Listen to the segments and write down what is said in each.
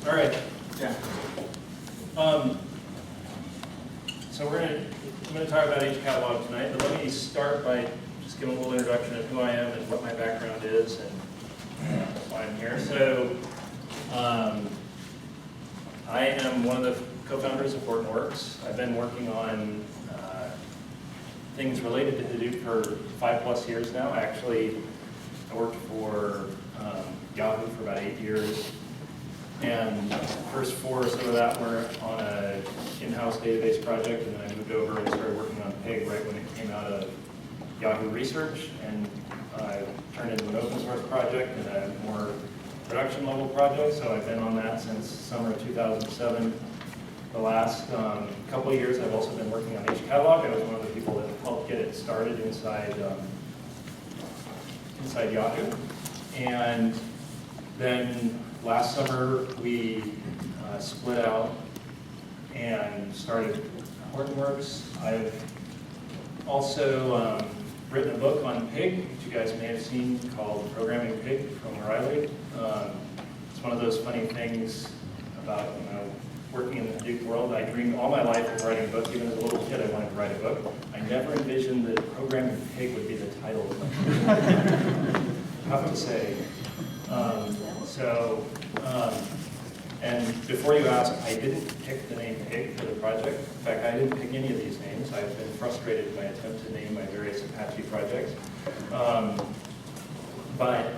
All right. Yeah. So I'm going to talk about HCatalog tonight, but let me start by just giving a little introduction of who I am and what my background is and why I'm here. So I am one of the co-founders of Hortonworks. I've been working on things related to Hadoop for 5+ years now. Actually, I worked for Yahoo for about 8 years. And the first 4 or so of that were on an in-house database project, and then I moved over and started working on Pig right when it came out of Yahoo Research, and I turned into an open source project and a more production level project, so I've been on that since summer of 2007. The last couple of years I've also been working on HCatalog. I was one of the people that helped get it started inside Yahoo. And then last summer, we split out and started Hortonworks. I've also written a book on Pig, which you guys may have seen, called Programming Pig from O'Reilly. It's one of those funny things about working in the Hadoop world. I dreamed all my life of writing a book. Even as a little kid, I wanted to write a book. I never envisioned that Programming Pig would be the title of it. I have to say. And before you ask, I didn't pick the name Pig for the project. In fact, I didn't pick any of these names. I've been frustrated in my attempt to name my various Apache projects. But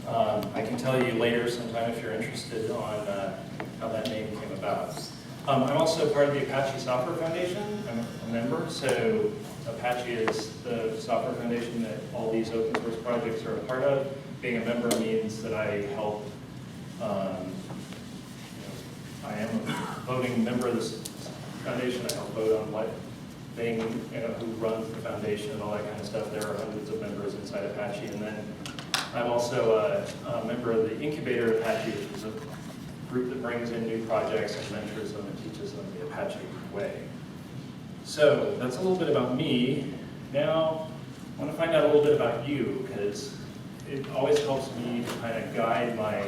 I can tell you later sometime if you're interested on how that name came about. I'm also part of the Apache Software Foundation. I'm a member, so Apache is the software foundation that all these open source projects are a part of. Being a member means that I help, I am a voting member of this foundation. I help vote on what thing, who runs the foundation and all that kind of stuff. There are hundreds of members inside Apache. And then I'm also a member of the incubator Apache, which is a group that brings in new projects and mentors them and teaches them the Apache way. So that's a little bit about me. Now, I want to find out a little bit about you, because it always helps me to kind of guide my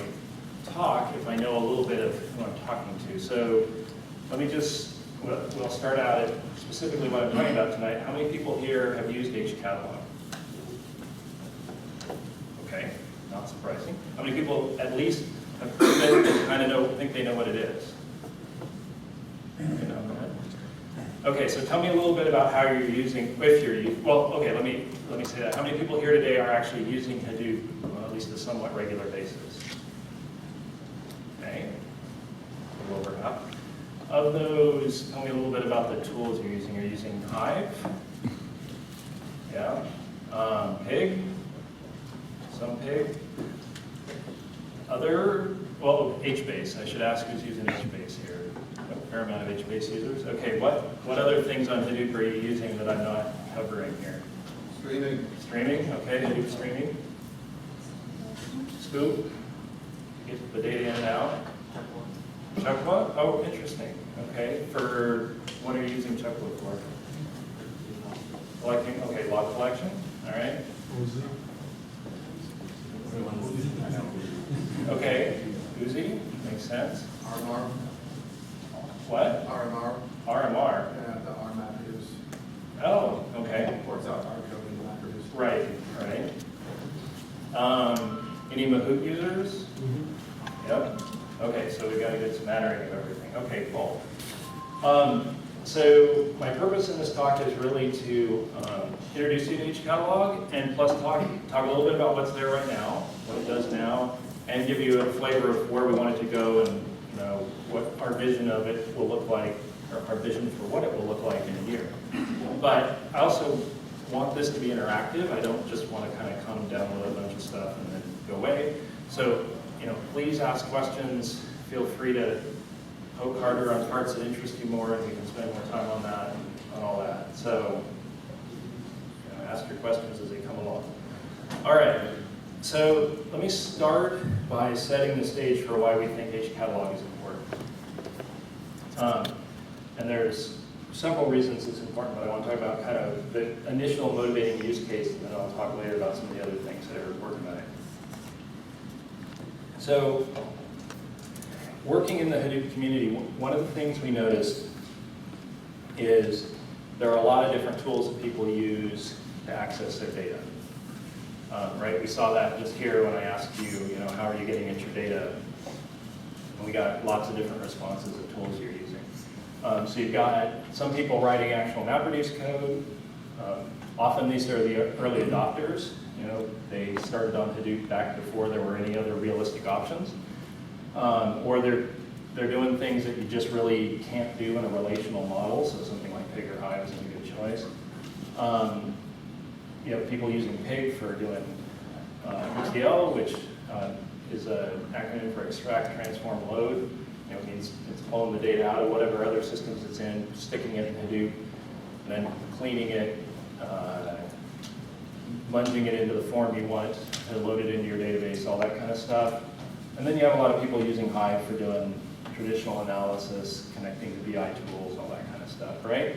talk if I know a little bit of who I'm talking to. So let me just, we'll start out at specifically what I'm talking about tonight. How many people here have used HCatalog? Okay, not surprising. How many people at least have heard of it and kind of think they know what it is? Okay, so tell me a little bit about how you're using, if you're using, well, okay, let me say that. How many people here today are actually using Hadoop on at least a somewhat regular basis? Okay, a little over half. Of those, tell me a little bit about the tools you're using. You're using Hive? Yeah. Pig? Some Pig? Other, well, HBase. I should ask who's using HBase here. A fair amount of HBase users. Okay, what other things on Hadoop are you using that I'm not covering here? Streaming. Streaming, okay, Hadoop streaming. Scoop, get the data in and out. Chuckwa? Oh, interesting. Okay, for what are you using Chuckwa for? Collecting, okay, log collection, all right. Okay, Uzi, makes sense. RMR. What? RMR. RMR. Yeah, the R MapReduce. Oh, okay. Ports out R code into MapReduce. Right, right. Any Mahout users? Yep. Okay, so we've got a good smattering of everything. Okay, cool. So my purpose in this talk is really to introduce you to HCatalog and plus talk a little bit about what's there right now, what it does now, and give you a flavor of where we want it to go and what our vision of it will look like, or our vision for what it will look like in a year. But I also want this to be interactive. I don't just want to kind of come download a bunch of stuff and then go away. So, please ask questions. Feel free to poke harder on parts that interest you more, and we can spend more time on that and on all that. So, ask your questions as they come along. All right. So let me start by setting the stage for why we think HCatalog is important. And there's several reasons it's important, but I want to talk about kind of the initial motivating use case, and then I'll talk later about some of the other things that are important about it. So working in the Hadoop community, one of the things we noticed is there are a lot of different tools that people use to access their data. Right, we saw that just here when I asked you, how are you getting at your data? And we got lots of different responses of tools you're using. So you've got some people writing actual MapReduce code. Often these are the early adopters. They started on Hadoop back before there were any other realistic options. Or they're doing things that you just really can't do in a relational model, so something like Pig or Hive is a good choice. People using Pig for doing ETL, which is an acronym for extract, transform, load. It means it's pulling the data out of whatever other systems it's in, sticking it in Hadoop, and then cleaning it, munging it into the form you want to load it into your database, all that kind of stuff. And then you have a lot of people using Hive for doing traditional analysis, connecting to BI tools, all that kind of stuff, right?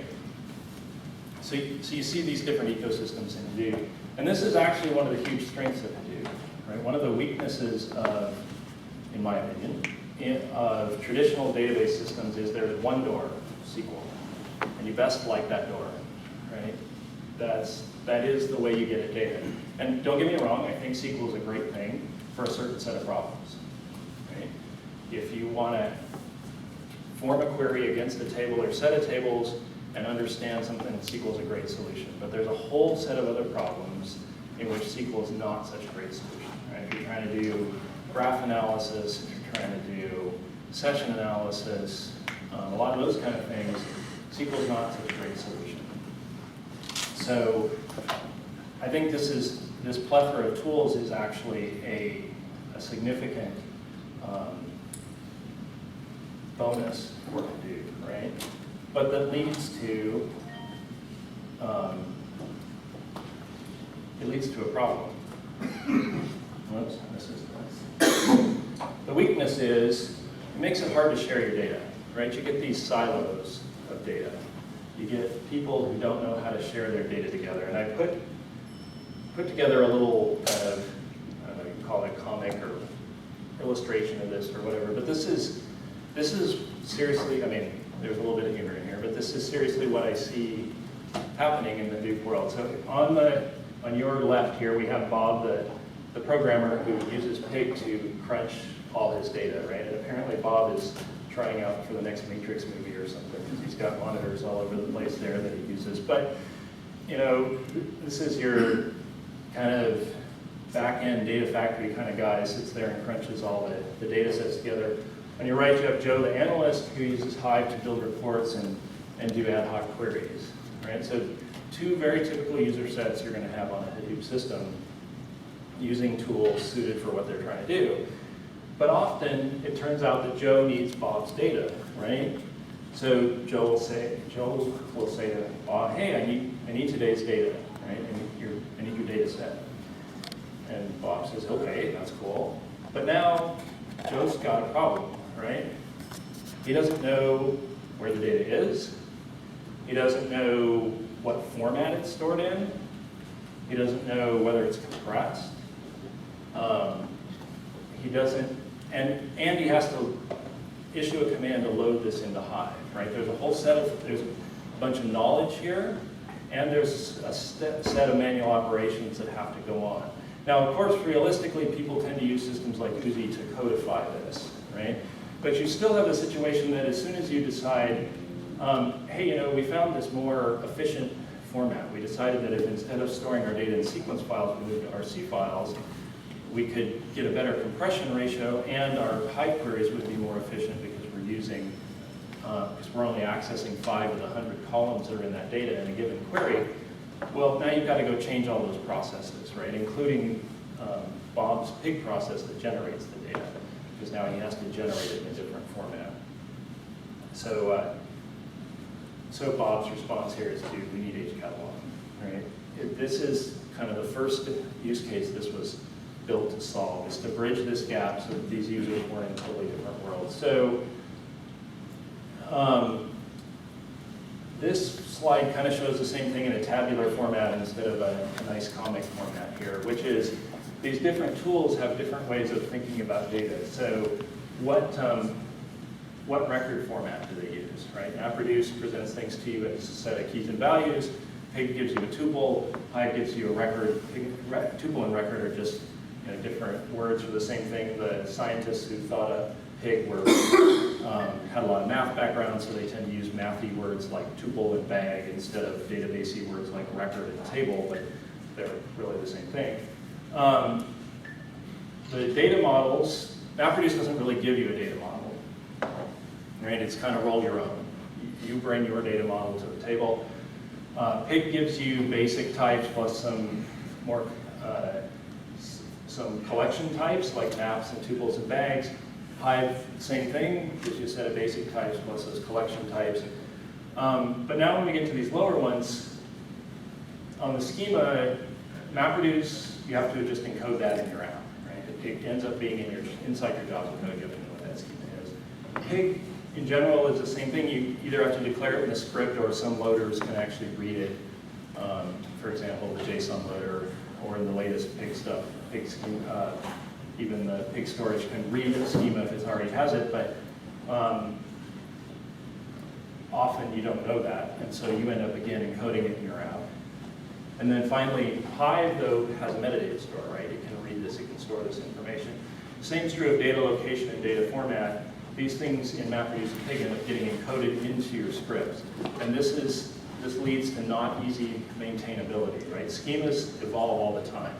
So you see these different ecosystems in Hadoop. And this is actually one of the huge strengths of Hadoop, right? One of the weaknesses of, in my opinion, of traditional database systems is there's one door, SQL. And you best like that door, right? That is the way you get at data. And don't get me wrong, I think SQL is a great thing for a certain set of problems, right? If you want to form a query against a table or set of tables and understand something, SQL is a great solution. But there's a whole set of other problems in which SQL is not such a great solution, right? If you're trying to do graph analysis, if you're trying to do session analysis, a lot of those kind of things, SQL is not such a great solution. So I think this plethora of tools is actually a significant bonus for Hadoop, right? But that leads to a problem. Whoops, this is the weakness is it makes it hard to share your data, right? You get these silos of data. You get people who don't know how to share their data together. And I put together a little kind of, I don't know, you can call it comic or illustration of this or whatever, but this is seriously, I mean, there's a little bit of humor in here, but this is seriously what I see happening in the Hadoop world. So on your left here, we have Bob, the programmer who uses Pig to crunch all his data, right? And apparently Bob is trying out for the next Matrix movie or something, because he's got monitors all over the place there that he uses. But, this is your kind of back-end data factory kind of guy, sits there and crunches all the data sets together. On your right, you have Joe, the analyst, who uses Hive to build reports and do ad hoc queries, right? So two very typical user sets you're going to have on a Hadoop system using tools suited for what they're trying to do. But often, it turns out that Joe needs Bob's data, right? So Joe will say to Bob, hey, I need today's data, right? I need your data set. And Bob says, okay, that's cool. But now, Joe's got a problem, right? He doesn't know where the data is. He doesn't know what format it's stored in. He doesn't know whether it's compressed. He doesn't, and he has to issue a command to load this into Hive, right? There's a bunch of knowledge here, and there's a set of manual operations that have to go on. Now, of course, realistically, people tend to use systems like Uzi to codify this, right? But you still have a situation that as soon as you decide, hey, we found this more efficient format. We decided that if instead of storing our data in sequence files, we moved to RC files, we could get a better compression ratio, and our Hive queries would be more efficient because we're using, because we're only accessing 5 of the 100 columns that are in that data in a given query. Well, now you've got to go change all those processes, right? Including Bob's Pig process that generates the data, because now he has to generate it in a different format. So, so Bob's response here is we need HCatalog, right? This is kind of the first use case this was built to solve, is to bridge this gap so that these users weren't in totally different worlds. So this slide kind of shows the same thing in a tabular format instead of a nice comic format here, which is these different tools have different ways of thinking about data. So what what record format do they use, right? MapReduce presents things to you as a set of keys and values. Pig gives you a tuple. Hive gives you a record. Tuple and record are just different words for the same thing. The scientists who thought of Pig had a lot of math background, so they tend to use mathy words like tuple and bag instead of databasey words like record and table, but they're really the same thing. The data models, MapReduce doesn't really give you a data model, right? It's kind of roll your own. You bring your data model to the table. Pig gives you basic types plus some more some collection types like maps and tuples and bags. Hive, same thing, gives you a set of basic types plus those collection types. But now when we get to these lower ones, on the schema, MapReduce, you have to just encode that in your app, right? It ends up being inside your Java code, given what that schema is. Pig, in general, is the same thing. You either have to declare it in a script or some loaders can actually read it. For example, the JSON loader, or in the latest Pig stuff, Pig schema, even the Pig storage can read the schema if it already has it, but often you don't know that, and so you end up again encoding it in your app. And then finally, Hive, though, has a metadata store, right? It can read this, it can store this information. Same is true of data location and data format. These things in MapReduce and Pig end up getting encoded into your scripts. And this leads to not easy maintainability, right? Schemas evolve all the time.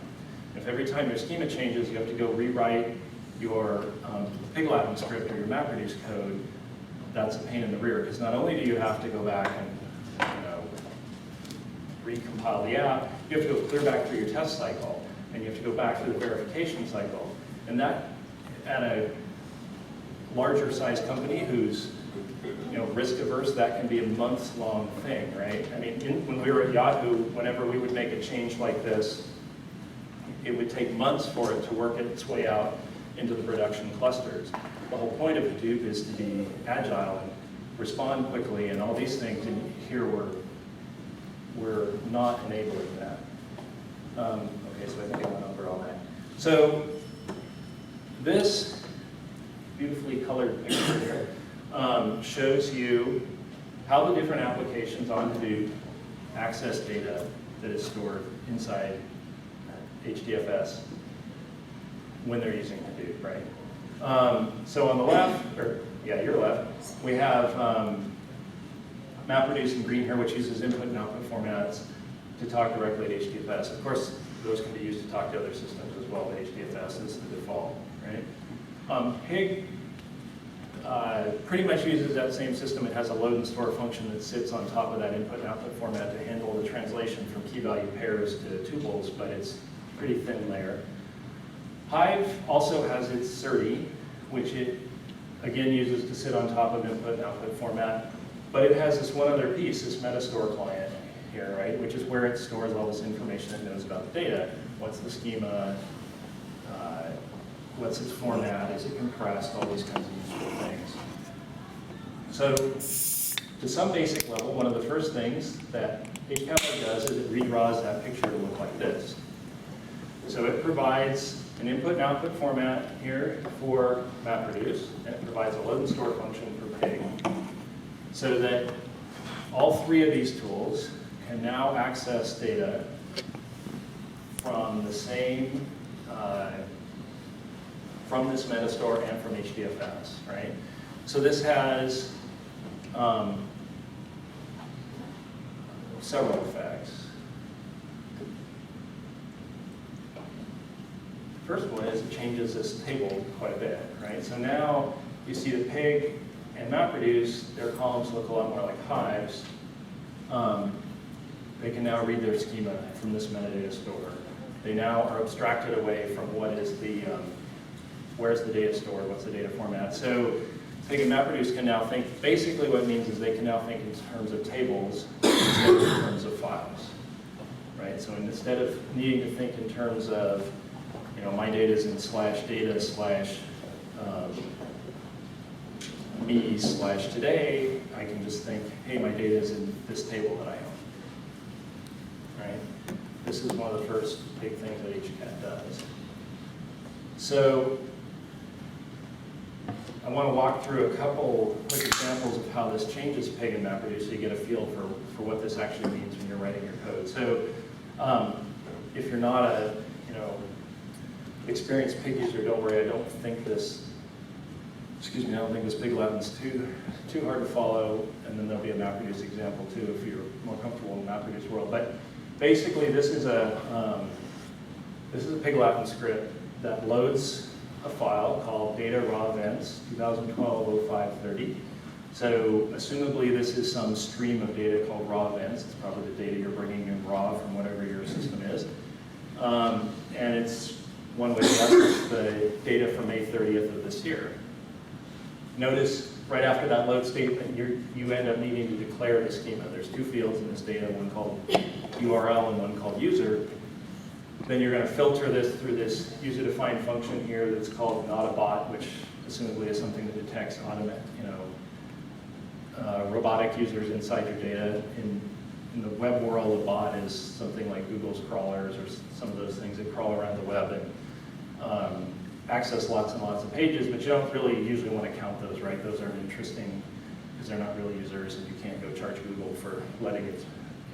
If every time your schema changes, you have to go rewrite your Pig Latin script or your MapReduce code, that's a pain in the rear, because not only do you have to go back and recompile the app, you have to go clear back through your test cycle, and you have to go back through the verification cycle. And that, at a larger size company who's risk averse, that can be a months-long thing, right? I mean, when we were at Yahoo, whenever we would make a change like this, it would take months for it to work its way out into the production clusters. The whole point of Hadoop is to be agile and respond quickly and all these things, and here we're not enabling that. Okay, so I think I went over all that. So this beautifully colored picture here shows you how the different applications on Hadoop access data that is stored inside HDFS when they're using Hadoop, right? So on the left, or yeah, your left, we have MapReduce in green here, which uses input and output formats to talk directly to HDFS. Of course, those can be used to talk to other systems as well, but HDFS is the default, right? Pig pretty much uses that same system. It has a load and store function that sits on top of that input and output format to handle the translation from key value pairs to tuples, but it's pretty thin layer. Hive also has its SERDI, which it again uses to sit on top of input and output format, but it has this one other piece, this metastore client here, right, which is where it stores all this information it knows about the data. What's the schema? What's its format? Is it compressed? All these kinds of useful things. So, to some basic level, one of the first things that HCatalog does is it redraws that picture to look like this. So it provides an input and output format here for MapReduce, and it provides a load and store function for Pig, so that all three of these tools can now access data from the same, from this metastore and from HDFS, right? So this has several effects. First one is it changes this table quite a bit, right? So now you see the Pig and MapReduce, their columns look a lot more like Hives. They can now read their schema from this metadata store. They now are abstracted away from what is the, where's the data stored, what's the data format. So Pig and MapReduce can now think, basically what it means is they can now think in terms of tables instead of in terms of files, right? So instead of needing to think in terms of, my data is in /data/ me/today, I can just think, hey, my data is in this table that I own, right? This is one of the first big things that HCAT does. So I want to walk through a couple quick examples of how this changes pig and MapReduce so you get a feel for what this actually means when you're writing your code. So if you're not a experienced pig user, don't worry, I don't think this pig Latin's too hard to follow, and then there'll be a MapReduce example too if you're more comfortable in the MapReduce world. But basically this is a pig Latin script that loads a file called data raw events 2012-05-30. So assumably this is some stream of data called raw events. It's probably the data you're bringing in raw from whatever your system is. And it's one way to guess it's the data from May 30th of this year. Notice right after that load statement, you end up needing to declare the schema. There's two fields in this data, one called URL and one called user. Then you're going to filter this through this user-defined function here that's called not a bot, which assumably is something that detects robotic users inside your data. In the web world, a bot is something like Google's crawlers or some of those things that crawl around the web and access lots and lots of pages, but you don't really usually want to count those, right? Those aren't interesting because they're not really users, and you can't go charge Google for letting its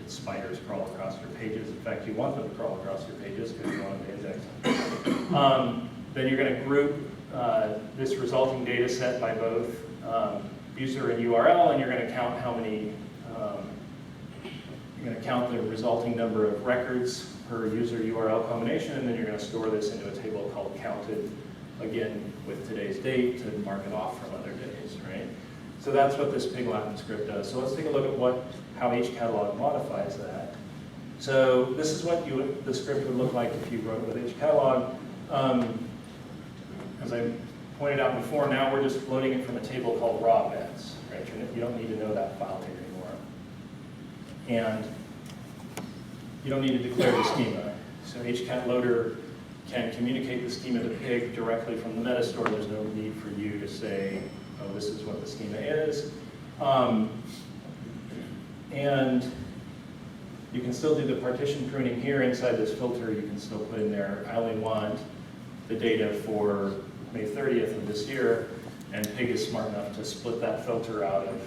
spiders crawl across your pages. In fact, you want them to crawl across your pages because you want them to index them. Then you're going to group this resulting data set by both user and URL, and you're going to count how many, you're going to count the resulting number of records per user URL combination, and then you're going to store this into a table called counted, again, with today's date to mark it off from other days, right? So that's what this pig Latin script does. So let's take a look at how each catalog modifies that. So this is what the script would look like if you wrote with each catalog. As I pointed out before, now we're just loading it from a table called raw events, right? You don't need to know that file name anymore. And you don't need to declare the schema. So HCat loader can communicate the schema to pig directly from the metastore. There's no need for you to say, oh, this is what the schema is. And you can still do the partition pruning here inside this filter. You can still put in there, I only want the data for May 30th of this year, and pig is smart enough to split that filter out of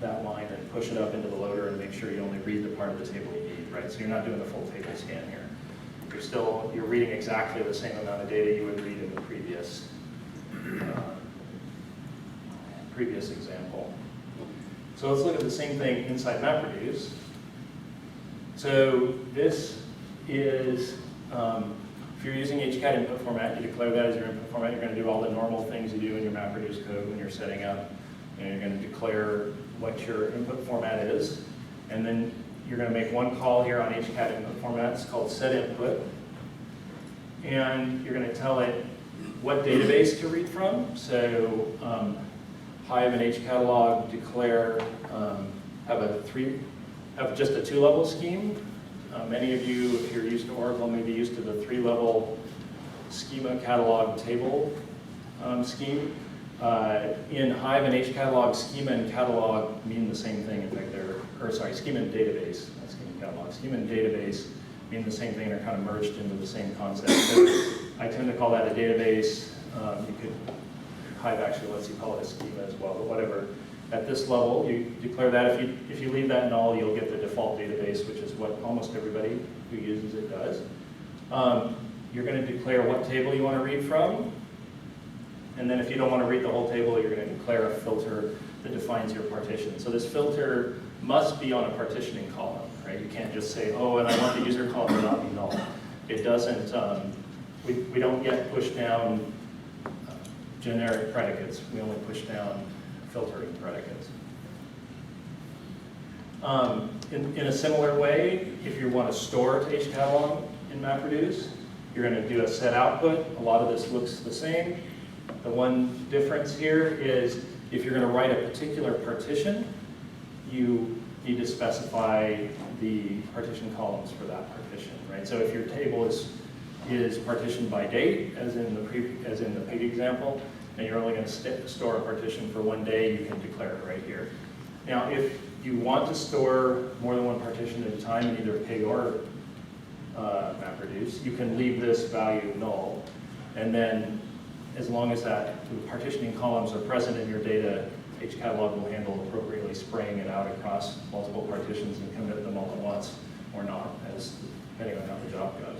that line and push it up into the loader and make sure you only read the part of the table you need, right? So you're not doing the full table scan here. You're reading exactly the same amount of data you would read in the previous example. So let's look at the same thing inside MapReduce. So this is, if you're using HCAT input format, you declare that as your input format. You're going to do all the normal things you do in your MapReduce code when you're setting up. And you're going to declare what your input format is. And then you're going to make one call here on HCAT input format. It's called setInput. And you're going to tell it what database to read from. So Hive and HCatalog declare, have just a two-level scheme. Many of you, if you're used to Oracle, may be used to the three-level schema catalog table scheme. In Hive and HCatalog, schema and catalog mean the same thing. In fact, schema and database, not schema and catalog. Schema and database mean the same thing. They're kind of merged into the same concept. So I tend to call that a database. Hive actually lets you call it a schema as well, but whatever. At this level, you declare that. If you leave that null, you'll get the default database, which is what almost everybody who uses it does. You're going to declare what table you want to read from. And then if you don't want to read the whole table, you're going to declare a filter that defines your partition. So this filter must be on a partitioning column, right? You can't just say, oh, and I want the user column to not be null. It doesn't, we don't yet push down generic predicates. We only push down filtering predicates. In a similar way, if you want to store to HCatalog in MapReduce, you're going to do a set output. A lot of this looks the same. The one difference here is if you're going to write a particular partition, you need to specify the partition columns for that partition, right? So if your table is partitioned by date, as in the pig example, and you're only going to store a partition for one day, you can declare it right here. Now, if you want to store more than one partition at a time in either pig or MapReduce, you can leave this value null, and then as long as that the partitioning columns are present in your data, hcatalog will handle appropriately spraying it out across multiple partitions and commit them all at once, or not, as depending on how the job goes.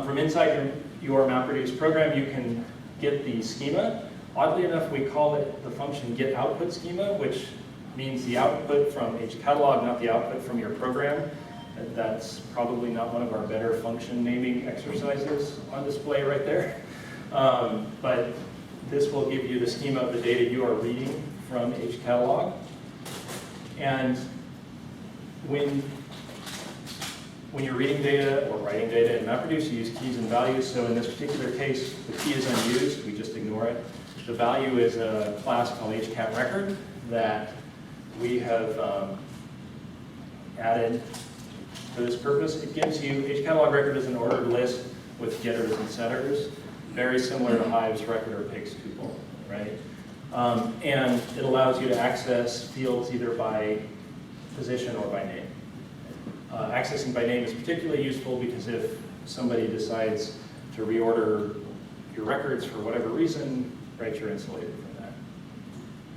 From inside your MapReduce program, you can get the schema. Oddly enough, we call it the function getOutput schema, which means the output from hcatalog, not the output from your program. That's probably not one of our better function naming exercises on display right there. But this will give you the schema of the data you are reading from hcatalog. And when you're reading data or writing data in MapReduce, you use keys and values. So in this particular case, the key is unused. We just ignore it. The value is a class called hcatRecord that we have added for this purpose. It gives you, hcatalog record is an ordered list with getters and setters, very similar to Hive's record or pig's tuple, right? And it allows you to access fields either by position or by name. Accessing by name is particularly useful because if somebody decides to reorder your records for whatever reason, right, you're insulated from that.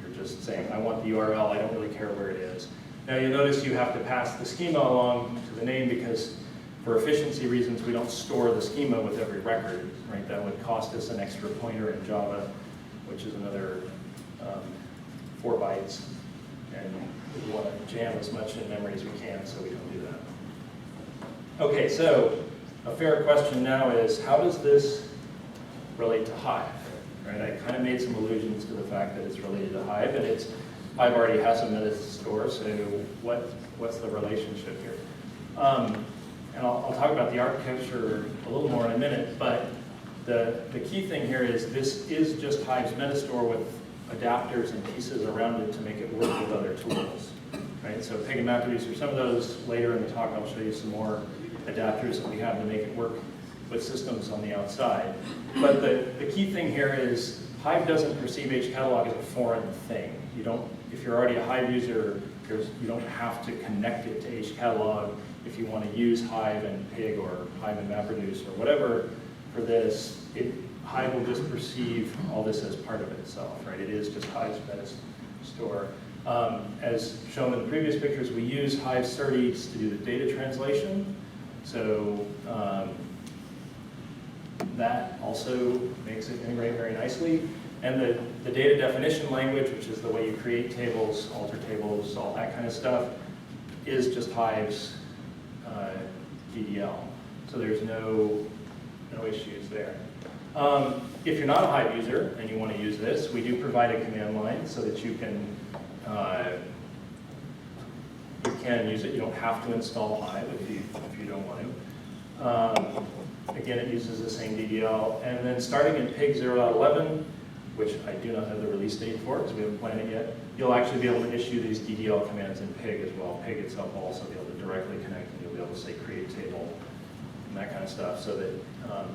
You're just saying, I want the URL, I don't really care where it is. Now you'll notice you have to pass the schema along to the name because for efficiency reasons, we don't store the schema with every record, right? That would cost us an extra pointer in Java, which is another 4 bytes. And we want to jam as much in memory as we can, so we don't do that. Okay, so a fair question now is, how does this relate to Hive? Right? I kind of made some allusions to the fact that it's related to Hive, and Hive already has a meta store, so what's the relationship here? And I'll talk about the architecture a little more in a minute, but the key thing here is this is just Hive's metastore with adapters and pieces around it to make it work with other tools. Right? So Pig and MapReduce are some of those. Later in the talk, I'll show you some more adapters that we have to make it work with systems on the outside. But the key thing here is Hive doesn't perceive hcatalog as a foreign thing. You don't, if you're already a Hive user, you don't have to connect it to hcatalog if you want to use Hive and Pig or Hive and MapReduce or whatever for this. Hive will just perceive all this as part of itself, right? It is just Hive's metastore. As shown in the previous pictures, we use Hive SerDes to do the data translation. So that also makes it integrate very nicely. And the data definition language, which is the way you create tables, alter tables, all that kind of stuff, is just Hive's DDL. So there's no issues there. If you're not a Hive user and you want to use this, we do provide a command line so that you can use it. You don't have to install Hive if you don't want to. Again, it uses the same DDL. And then starting in Pig 0.11, which I do not have the release date for because we haven't planned it yet, you'll actually be able to issue these DDL commands in Pig as well. Pig itself will also be able to directly connect, and you'll be able to say create table and that kind of stuff, so that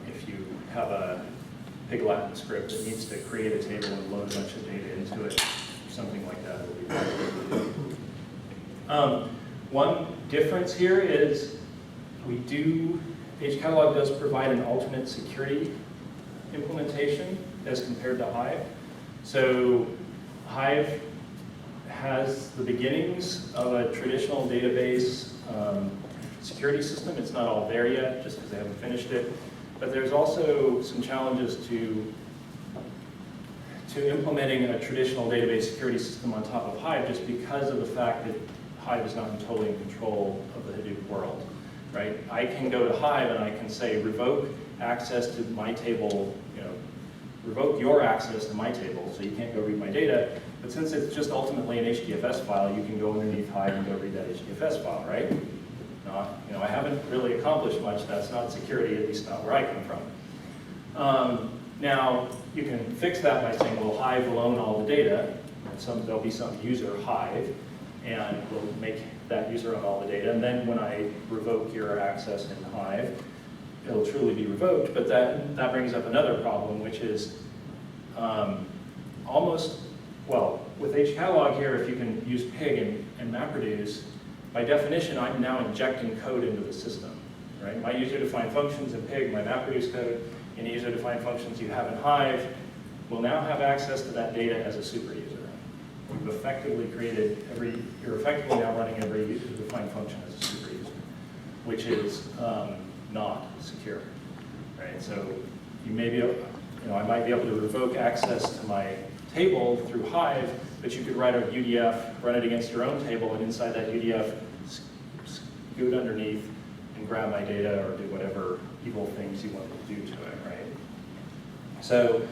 if you have a Pig Latin script that needs to create a table and load a bunch of data into it, something like that will be very good. One difference here is hcatalog does provide an alternate security implementation as compared to Hive. So Hive has the beginnings of a traditional database security system. It's not all there yet, just because they haven't finished it. But there's also some challenges to implementing a traditional database security system on top of Hive, just because of the fact that Hive is not totally in control of the Hadoop world, right? I can go to Hive and I can say revoke access to my table, revoke your access to my table, so you can't go read my data. But since it's just ultimately an HDFS file, you can go underneath Hive and go read that HDFS file, right? I haven't really accomplished much. That's not security, at least not where I come from. Now, you can fix that by saying, well, Hive will own all the data. And there'll be some user Hive, and we'll make that user own all the data. And then when I revoke your access in Hive, it'll truly be revoked. But that brings up another problem, which is with hcatalog here, if you can use Pig and MapReduce, by definition, I'm now injecting code into the system, right? My user-defined functions in Pig, my MapReduce code, any user-defined functions you have in Hive will now have access to that data as a super user. You've effectively you're effectively now running every user-defined function as a super user, which is not secure, right? So you may be, I might be able to revoke access to my table through Hive, but you could write a UDF, run it against your own table, and inside that UDF, scoot underneath and grab my data or do whatever evil things you want to do to it, right? So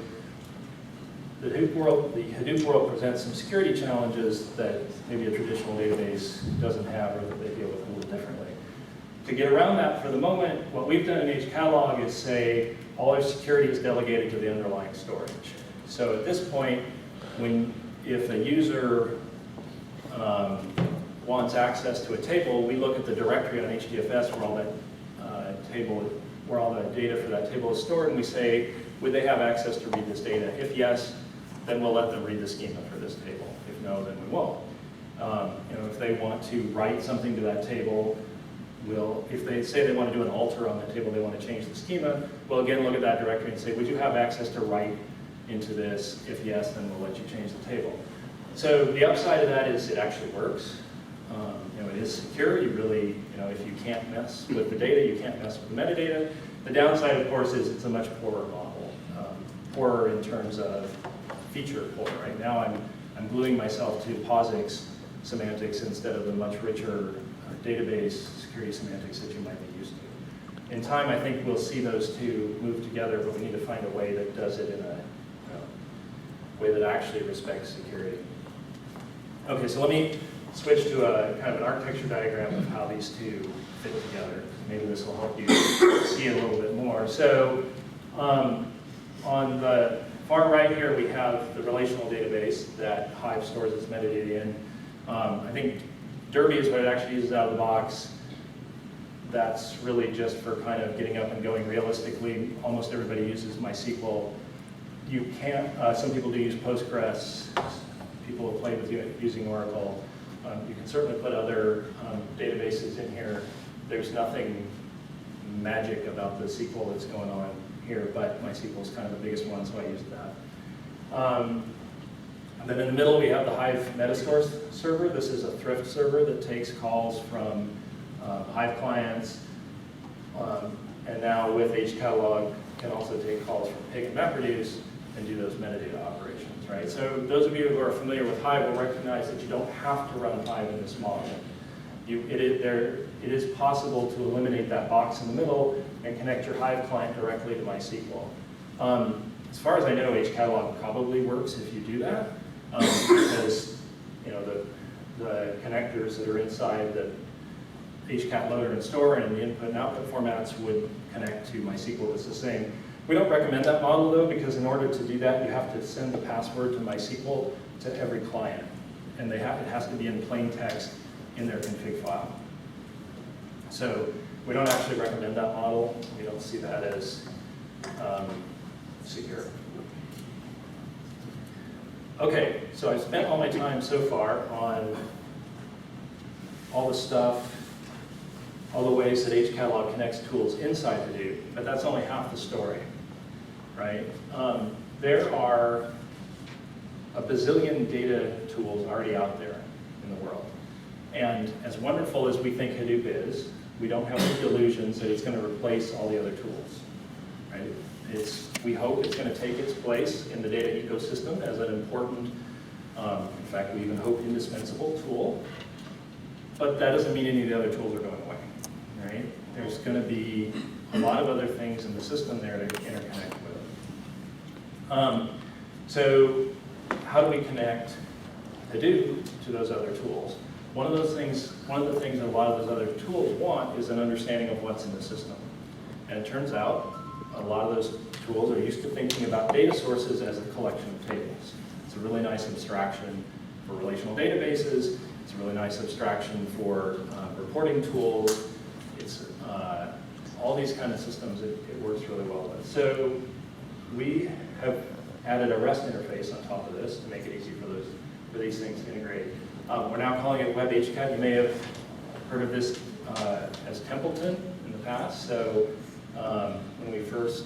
the Hadoop world presents some security challenges that maybe a traditional database doesn't have or that they deal with a little differently. To get around that for the moment, what we've done in HCatalog is say all our security is delegated to the underlying storage. So at this point, if a user wants access to a table, we look at the directory on HDFS where all the data for that table is stored, and we say, would they have access to read this data? If yes, then we'll let them read the schema for this table. If no, then we won't. If they want to write something to that table, if they say they want to do an alter on that table, they want to change the schema, we'll again look at that directory and say, would you have access to write into this? If yes, then we'll let you change the table. So the upside of that is it actually works. It is secure. You really, if you can't mess with the data, you can't mess with the metadata. The downside, of course, is it's a much poorer model. Poorer in terms of feature poor. Right now, I'm gluing myself to POSIX semantics instead of the much richer database security semantics that you might be used to. In time, I think we'll see those two move together, but we need to find a way that does it in a way that actually respects security. Okay, so let me switch to a kind of an architecture diagram of how these two fit together. Maybe this will help you see it a little bit more. So on the far right here, we have the relational database that Hive stores its metadata in. I think Derby is what it actually uses out of the box. That's really just for kind of getting up and going realistically. Almost everybody uses MySQL. You can't, some people do use Postgres. People have played with using Oracle. You can certainly put other databases in here. There's nothing magic about the SQL that's going on here, but MySQL is kind of the biggest one, so I use that. And then in the middle, we have the Hive Metastore server. This is a thrift server that takes calls from Hive clients, and now with HCatalog, can also take calls from Pig and MapReduce and do those metadata operations, right? So those of you who are familiar with Hive will recognize that you don't have to run Hive in this model. It is possible to eliminate that box in the middle and connect your Hive client directly to MySQL. As far as I know, HCatalog probably works if you do that, because the connectors that are inside the HCat loader and store and the input and output formats would connect to MySQL. It's the same. We don't recommend that model though, because in order to do that, you have to send the password to MySQL to every client, and it has to be in plain text in their config file. So we don't actually recommend that model. We don't see that as secure. Okay, so I've spent all my time so far on all the stuff, all the ways that HCatalog connects tools inside Hadoop, but that's only half the story, right? There are a bazillion data tools already out there in the world. And as wonderful as we think Hadoop is, we don't have any illusions that it's going to replace all the other tools, right? We hope it's going to take its place in the data ecosystem as an important, in fact, we even hope indispensable tool. But that doesn't mean any of the other tools are going away, right? There's going to be a lot of other things in the system there to interconnect with. So how do we connect Hadoop to those other tools? One of the things that a lot of those other tools want is an understanding of what's in the system. And it turns out a lot of those tools are used to thinking about data sources as a collection of tables. It's a really nice abstraction for relational databases. It's a really nice abstraction for reporting tools. It's all these kind of systems it works really well with. So we have added a REST interface on top of this to make it easy for these things to integrate. We're now calling it WebHCat. You may have heard of this as Templeton in the past. So when we first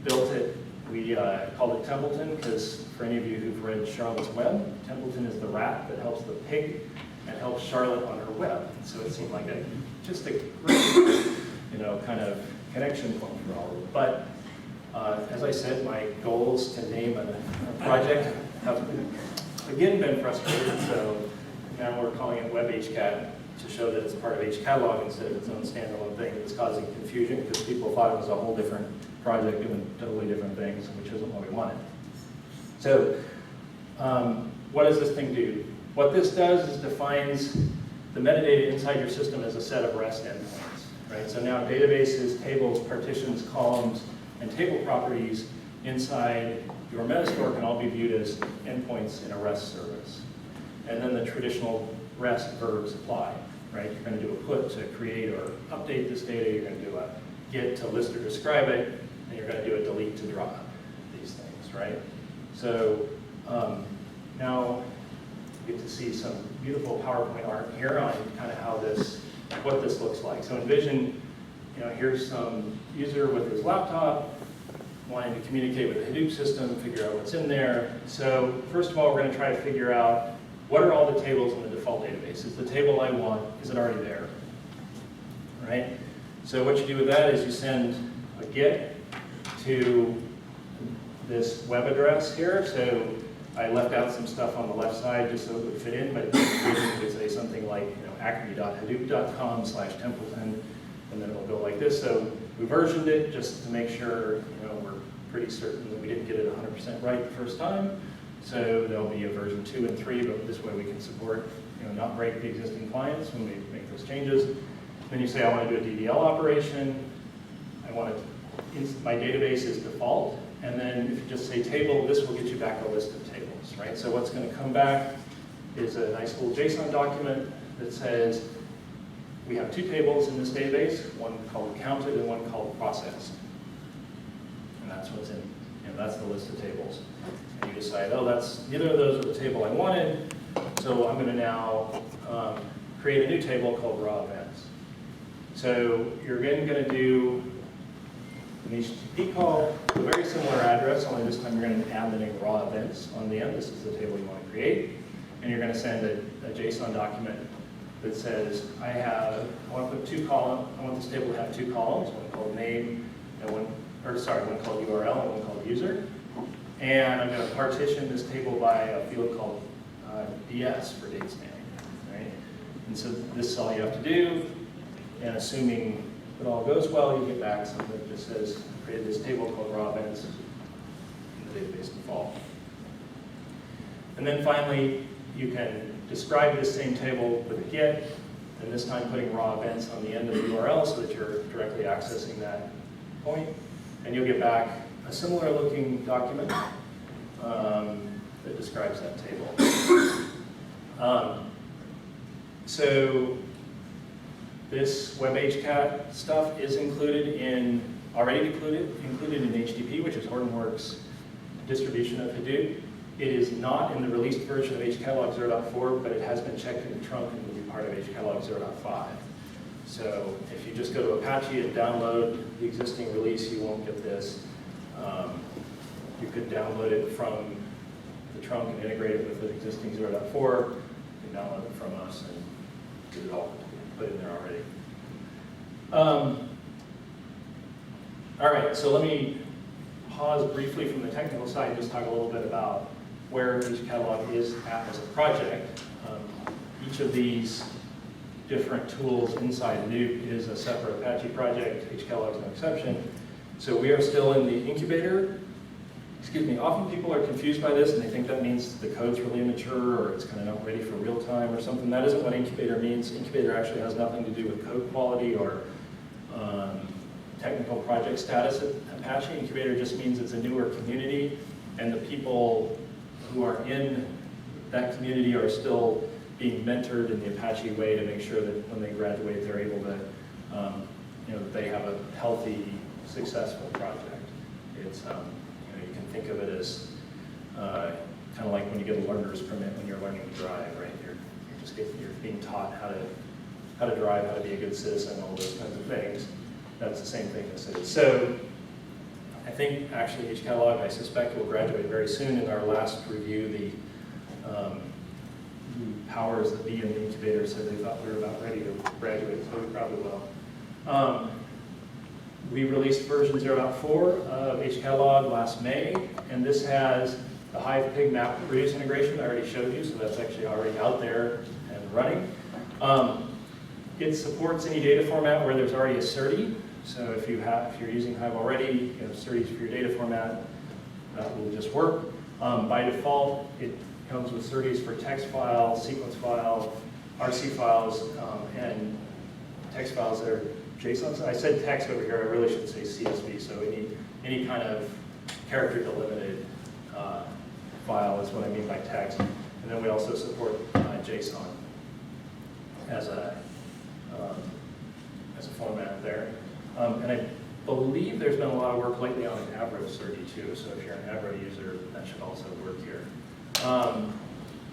built it. We called it Templeton because for any of you who've read Charlotte's Web, Templeton is the rat that helps the pig and helps Charlotte on her web. So it seemed like just a great, kind of connection point for all of them. But as I said, my goals to name a project have again been frustrated. So now we're calling it Web HCAT to show that it's part of HCatalog instead of its own standalone thing. It was causing confusion because people thought it was a whole different project doing totally different things, which isn't what we wanted. So what does this thing do? What this does is defines the metadata inside your system as a set of REST endpoints, right? So now databases, tables, partitions, columns, and table properties inside your Metastore can all be viewed as endpoints in a REST service. And then the traditional REST verbs apply, right? You're going to do a put to create or update this data. You're going to do a get to list or describe it. And you're going to do a delete to drop these things, right? So now you get to see some beautiful PowerPoint art here on kind of how what this looks like. So envision, here's some user with his laptop wanting to communicate with the Hadoop system, figure out what's in there. So first of all, we're going to try to figure out what are all the tables in the default database. Is the table I want, is it already there? Right? So what you do with that is you send a get to this web address here. So I left out some stuff on the left side just so it would fit in, but you could say something like acme.hadoop.com/Templeton, and then it'll go like this. So we versioned it just to make sure we're pretty certain that we didn't get it 100% right the first time. So there'll be a version 2 and 3, but this way we can support, not break the existing clients when we make those changes. Then you say, I want to do a DDL operation. I want my database is default. And then if you just say table, this will get you back a list of tables, right? So what's going to come back is a nice little JSON document that says, we have 2 tables in this database, one called counted and one called processed. And that's what's in, that's the list of tables. And you decide, neither of those are the table I wanted, so I'm going to now create a new table called raw events. So you're again going to do an HTTP call to a very similar address, only this time you're going to add the name raw events on the end. This is the table you want to create. And you're going to send a JSON document that says, I want to put 2 columns, I want this table to have 2 columns, one called name and one called URL and one called user. And I'm going to partition this table by a field called DS for date stamping, right? And so this is all you have to do. And assuming it all goes well, you get back something that just says, create this table called raw events in the database default. And then finally, you can describe this same table with a get, and this time putting raw events on the end of the URL so that you're directly accessing that point. And you'll get back a similar looking document that describes that table. So this Web HCAT stuff is already included in HTTP, which is Hortonworks' distribution of Hadoop. It is not in the released version of HCatalog 0.4, but it has been checked in the trunk and will be part of HCatalog 0.5. So if you just go to Apache and download the existing release, you won't get this. You could download it from the trunk and integrate it with the existing 0.4. You can download it from us and get it all put in there already. All right, so let me pause briefly from the technical side and just talk a little bit about where HCatalog is at as a project. Each of these different tools inside Hadoop is a separate Apache project. HCatalog is no exception. So we are still in the incubator. Excuse me, often people are confused by this and they think that means the code's really immature or it's kind of not ready for real time or something. That isn't what incubator means. Incubator actually has nothing to do with code quality or technical project status at Apache. Incubator just means it's a newer community and the people who are in that community are still being mentored in the Apache way to make sure that when they graduate they're able to, that they have a healthy, successful project. It's, you can think of it as kind of like when you get a learner's permit when you're learning to drive, right? You're being taught how to drive, how to be a good citizen, all those kinds of things. That's the same thing this is. So I think actually HCatalog, I suspect, will graduate very soon. In our last review, the powers that be in the incubator said they thought we were about ready to graduate, so we probably will. We released version 0.4 of HCatalog last May, and this has the Hive Pig map reduce integration I already showed you, so that's actually already out there and running. It supports any data format where there's already a SERDI. So if you're using Hive already, you have SERDIs for your data format, that will just work. By default, it comes with SERDIs for text file, sequence file, RC files, and text files that are JSON. I said text over here, I really should say CSV, so any kind of character delimited file is what I mean by text. And then we also support JSON as a format there. And I believe there's been a lot of work lately on an Avro SERDI too, so if you're an Avro user, that should also work here.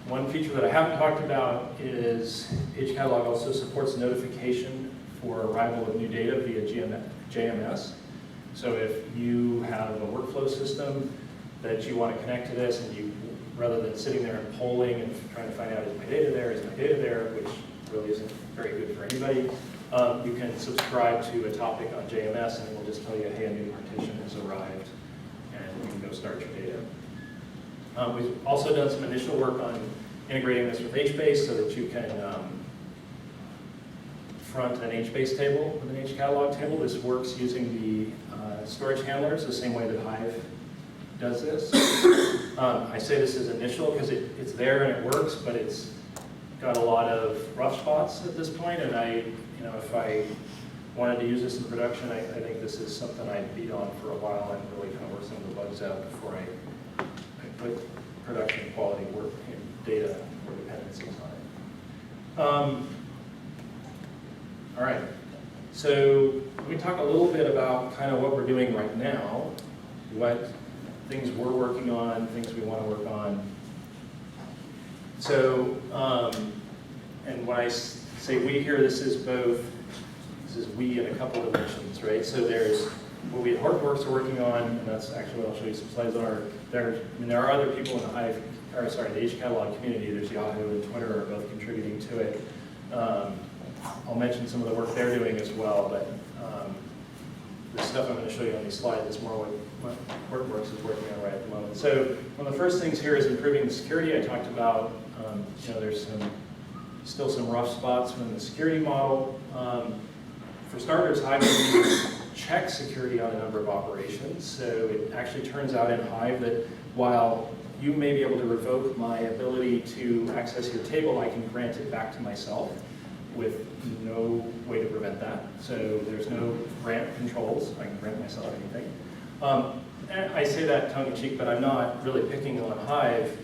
One feature that I haven't talked about is HCatalog also supports notification for arrival of new data via JMS. So if you have a workflow system that you want to connect to this, and you, rather than sitting there and polling and trying to find out is my data there, which really isn't very good for anybody, you can subscribe to a topic on JMS and it will just tell you, hey, a new partition has arrived, and you can go start your data. We've also done some initial work on integrating this with HBase so that you can front an HBase table with an HCatalog table. This works using the storage handlers the same way that Hive does this. I say this is initial because it's there and it works, but it's got a lot of rough spots at this point, and if I wanted to use this in production, I think this is something I'd beat on for a while and really kind of work some of the bugs out before I put production quality work in data or dependencies on it. All right, so let me talk a little bit about kind of what we're doing right now, what things we're working on, things we want to work on. So, and when I say we here, this is we in a couple of dimensions, right? So there's what we at Hortonworks are working on, and that's actually what I'll show you some slides on. There are other people in the the HCatalog community. There's Yahoo and Twitter are both contributing to it. I'll mention some of the work they're doing as well, but the stuff I'm going to show you on these slides is more what Hortonworks is working on right at the moment. So one of the first things here is improving the security. I talked about, there's still some rough spots in the security model. For starters, Hive check security on a number of operations. So it actually turns out in Hive that while you may be able to revoke my ability to access your table, I can grant it back to myself with no way to prevent that. So there's no grant controls. I can grant myself anything. And I say that tongue-in-cheek, but I'm not really picking on Hive.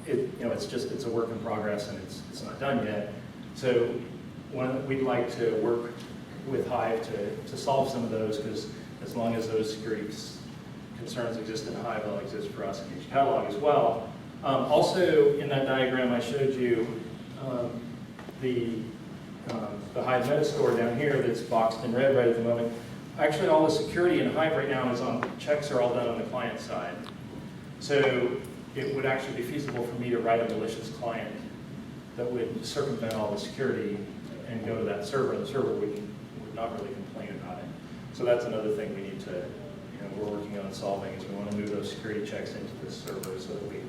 It's a work in progress and it's not done yet. So we'd like to work with Hive to solve some of those, because as long as those security concerns exist in Hive, they'll exist for us in HCatalog as well. Also, in that diagram I showed you, the Hive Metastore down here that's boxed in red right at the moment. Actually, all the security in Hive right now is checks are all done on the client side. So it would actually be feasible for me to write a malicious client that would circumvent all the security and go to that server. The server would not really complain about it. So that's another thing we need to, we're working on solving, is we want to move those security checks into this server so that you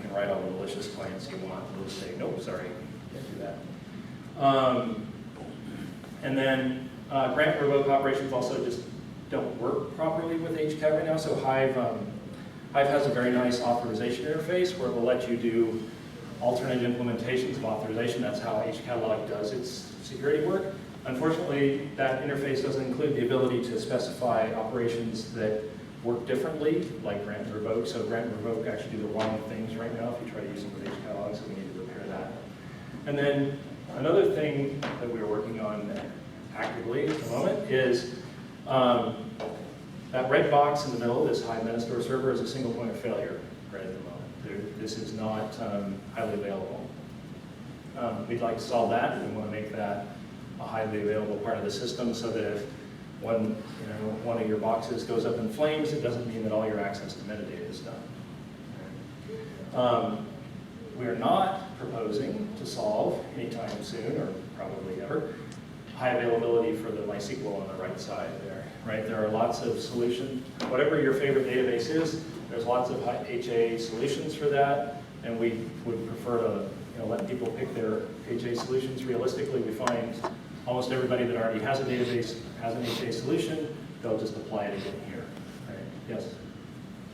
can write all the malicious clients you want. We'll just say, nope, sorry, can't do that. And then grant and revoke operations also just don't work properly with HCAT right now. So Hive has a very nice authorization interface where it will let you do alternate implementations of authorization. That's how HCatalog does its security work. Unfortunately, that interface doesn't include the ability to specify operations that work differently, like grant and revoke. So grant and revoke actually do the wrong things right now if you try to use them with HCatalog, so we need to repair that. And then another thing that we're working on actively at the moment is that red box in the middle, this Hive Metastore server, is a single point of failure right at the moment. This is not highly available. We'd like to solve that, and we want to make that a highly available part of the system so that if one of your boxes goes up in flames, it doesn't mean that all your access to metadata is done. We are not proposing to solve anytime soon, or probably ever, high availability for the MySQL on the right side there, right? There are lots of solutions. Whatever your favorite database is, there's lots of HA solutions for that, and we would prefer to let people pick their HA solutions. Realistically, we find almost everybody that already has a database has an HA solution. They'll just apply it again here, right? Yes?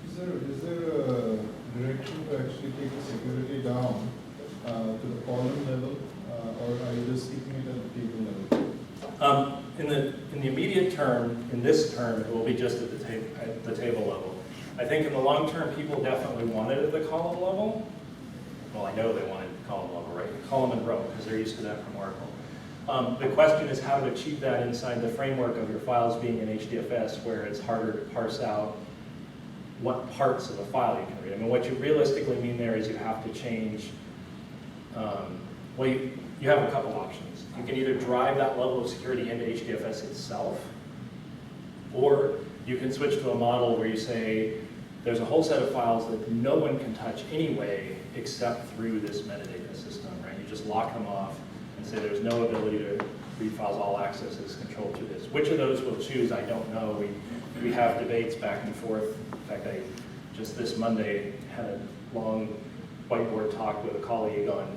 Is there a direction to actually take the security down to the column level, or are you just keeping it at the table level? In the immediate term, in this term, it will be just at the table level. I think in the long term, people definitely want it at the column level. Well, I know they want it at the column level, right? Column and row, because they're used to that from Oracle. The question is how to achieve that inside the framework of your files being in HDFS, where it's harder to parse out what parts of a file you can read. I mean, what you realistically mean there is you have to change, well, you have a couple options. You can either drive that level of security into HDFS itself, or you can switch to a model where you say, there's a whole set of files that no one can touch anyway, except through this metadata system, right? You just lock them off and say there's no ability to read files, all access is controlled through this. Which of those we'll choose, I don't know. We have debates back and forth. In fact, I just this Monday had a long whiteboard talk with a colleague on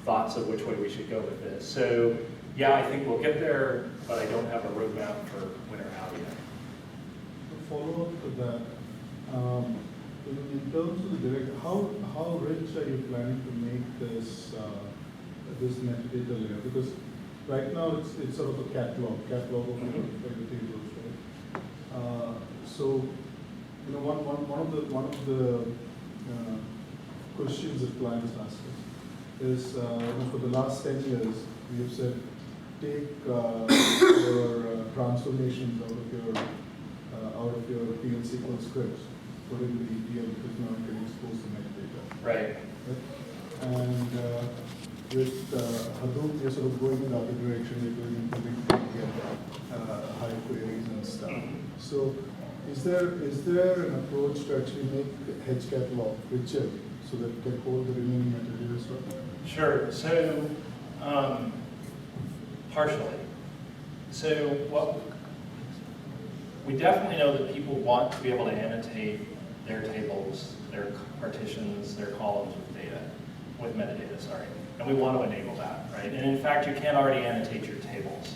thoughts of which way we should go with this. So yeah, I think we'll get there, but I don't have a roadmap for when or how yet. To follow up to that, in terms of the direct, how rich are you planning to make this this metadata layer? Because right now it's sort of a catalog of the tables, right? So one of the questions that clients ask us is for the last 10 years we have said take your transformations out of your PL SQL scripts, put it into ETL because now you can expose the metadata. Right. And with Hadoop, you're sort of going in the other direction. You're going into big high queries and stuff. So, is there an approach to actually make H catalog richer so that it can hold the remaining metadata as well? Sure. So, partially. So, we definitely know that people want to be able to annotate their tables, their partitions, their columns with data, with metadata, sorry. And we want to enable that, right? And in fact, you can already annotate your tables.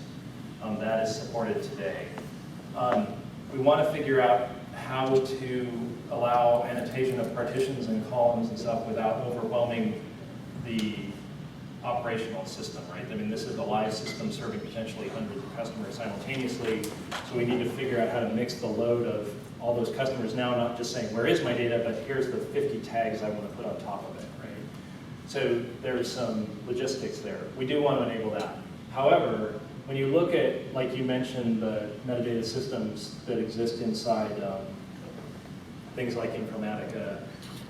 That is supported today. We want to figure out how to allow annotation of partitions and columns and stuff without overwhelming the operational system, right? I mean, this is a live system serving potentially hundreds of customers simultaneously, so we need to figure out how to mix the load of all those customers now, not just saying, where is my data, but here's the 50 tags I want to put on top of it, right? So there's some logistics there. We do want to enable that. However, when you look at, like you mentioned, the metadata systems that exist inside things like Informatica,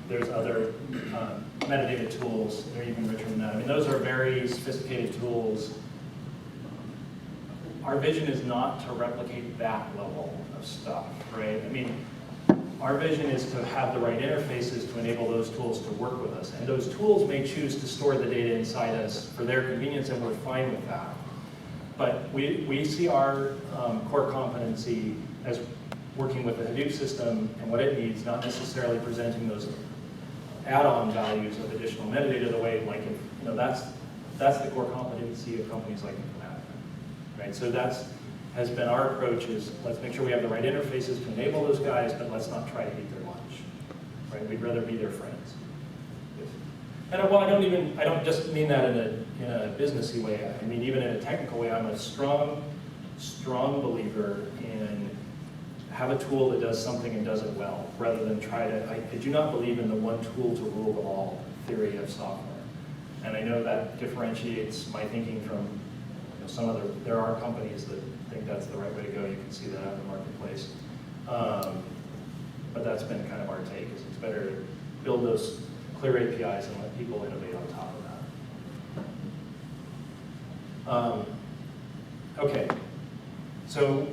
there's other metadata tools, they're even richer than that. I mean, those are very sophisticated tools. Our vision is not to replicate that level of stuff, right? I mean, our vision is to have the right interfaces to enable those tools to work with us. And those tools may choose to store the data inside us for their convenience, and we're fine with that. But we see our core competency as working with the Hadoop system and what it needs, not necessarily presenting those add-on values of additional metadata the way, like, that's the core competency of companies like Informatica, right? So has been our approach is, let's make sure we have the right interfaces to enable those guys, but let's not try to eat their lunch, right? We'd rather be their friends. And well, I don't just mean that in a businessy way. I mean, even in a technical way, I'm a strong strong believer in have a tool that does something and does it well, rather than try to, I do not believe in the one tool to rule them all theory of software. And I know that differentiates my thinking from some other, there are companies that think that's the right way to go. You can see that out in the marketplace. But that's been kind of our take, is it's better to build those clear APIs and let people innovate on top of that. Okay, So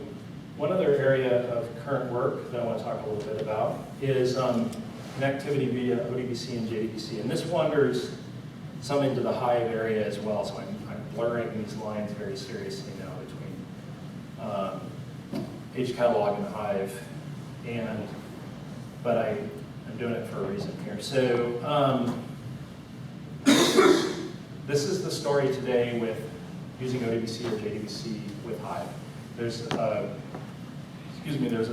one other area of current work that I want to talk a little bit about is connectivity via ODBC and JDBC. And this wanders some into the Hive area as well, so I'm blurring these lines very seriously now between page catalog and Hive. But I'm doing it for a reason here. So this is the story today with using ODBC or JDBC with Hive. There's a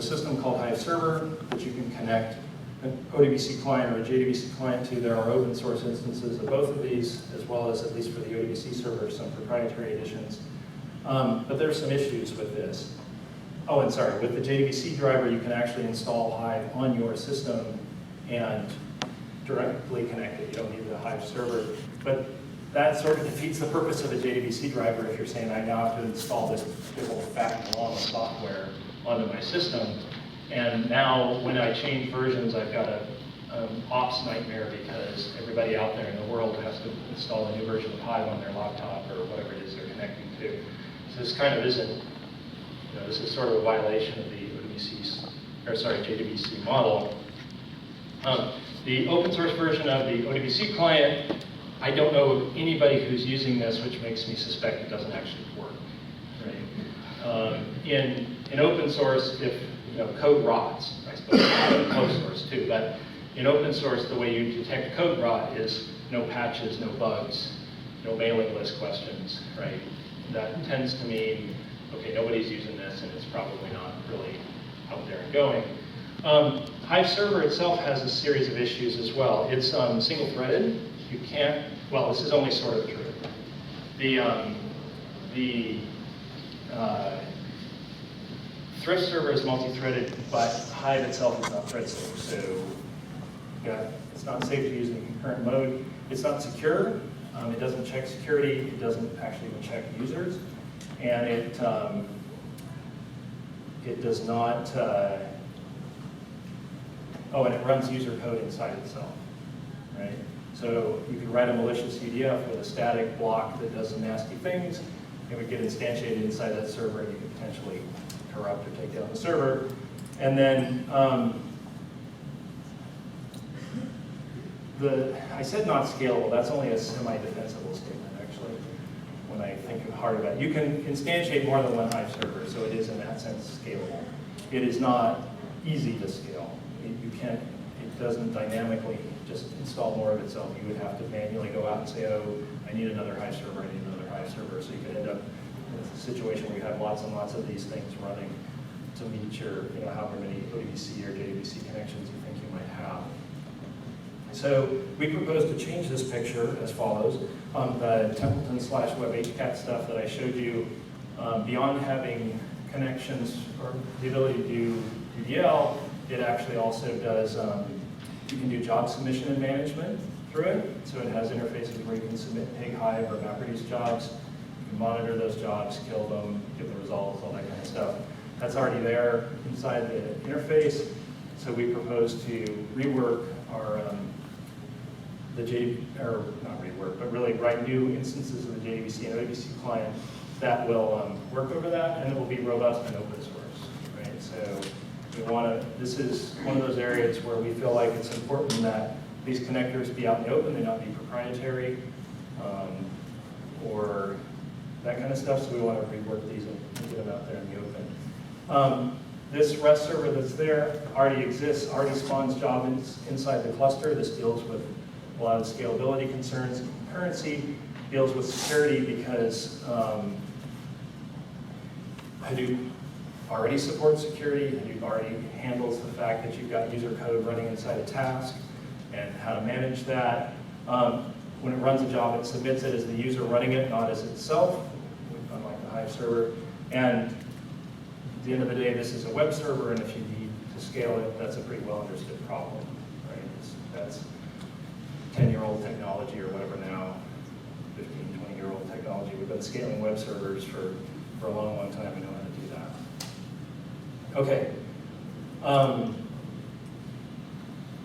system called Hive Server that you can connect an ODBC client or a JDBC client to. There are open source instances of both of these, as well as, at least for the ODBC server, some proprietary editions. But there are some issues with this. Oh, and sorry, with the JDBC driver, you can actually install Hive on your system and directly connect it. You don't need the Hive server. But that sort of defeats the purpose of a JDBC driver if you're saying I now have to install this big old fat long software onto my system. And now when I change versions, I've got an ops nightmare because everybody out there in the world has to install a new version of Hive on their laptop or whatever it is they're connecting to. So this kind of isn't, this is sort of a violation of the JDBC model. The open source version of the ODBC client, I don't know of anybody who's using this, which makes me suspect it doesn't actually work. Right? In open source, if code rots, I suppose in closed source too, but in open source, the way you detect code rot is no patches, no bugs, no mailing list questions, right? That tends to mean, okay, nobody's using this and it's probably not really out there and going. Hive Server itself has a series of issues as well. It's single-threaded. You can't, well, this is only sort of true. The Thrift server is multi-threaded, but Hive itself is not thread safe. So it's not safe to use in concurrent mode. It's not secure. It doesn't check security. It doesn't actually even check users. And it does not, and it runs user code inside itself, right? So you could write a malicious UDF with a static block that does some nasty things. It would get instantiated inside that server, and you could potentially corrupt or take down the server. And then I said not scalable. That's only a semi-defensible statement, actually, when I think hard about it. You can instantiate more than one Hive server, so it is in that sense scalable. It is not easy to scale. It doesn't dynamically just install more of itself. You would have to manually go out and say, oh, I need another Hive server, I need another Hive server. So you could end up in a situation where you have lots and lots of these things running to meet your, however many ODBC or JDBC connections you think you might have. So we propose to change this picture as follows. The Templeton/Web HCAT stuff that I showed you, beyond having connections or the ability to do DDL, it actually also does, you can do job submission and management through it. So it has interfaces where you can submit pig, Hive, or MapReduce jobs. You can monitor those jobs, kill them, give the results, all that kind of stuff. That's already there inside the interface. So we propose to rework our, not rework, but really write new instances of the JDBC and ODBC client that will work over that, and it will be robust and open source, right? So this is one of those areas where we feel like it's important that these connectors be out in the open, they not be proprietary, or that kind of stuff, so we want to rework these and get them out there in the open. This REST server that's there already exists, already spawns jobs inside the cluster. This deals with a lot of scalability concerns and concurrency, deals with security because Hadoop already supports security. Hadoop already handles the fact that you've got user code running inside a task and how to manage that. When it runs a job, it submits it as the user running it, not as itself, unlike the Hive server. And at the end of the day, this is a web server, and if you need to scale it, that's a pretty well understood problem, right? That's 10-year-old technology or whatever now, 15, 20-year-old technology. We've been scaling web servers for a long, long time. We know how to do that. Okay.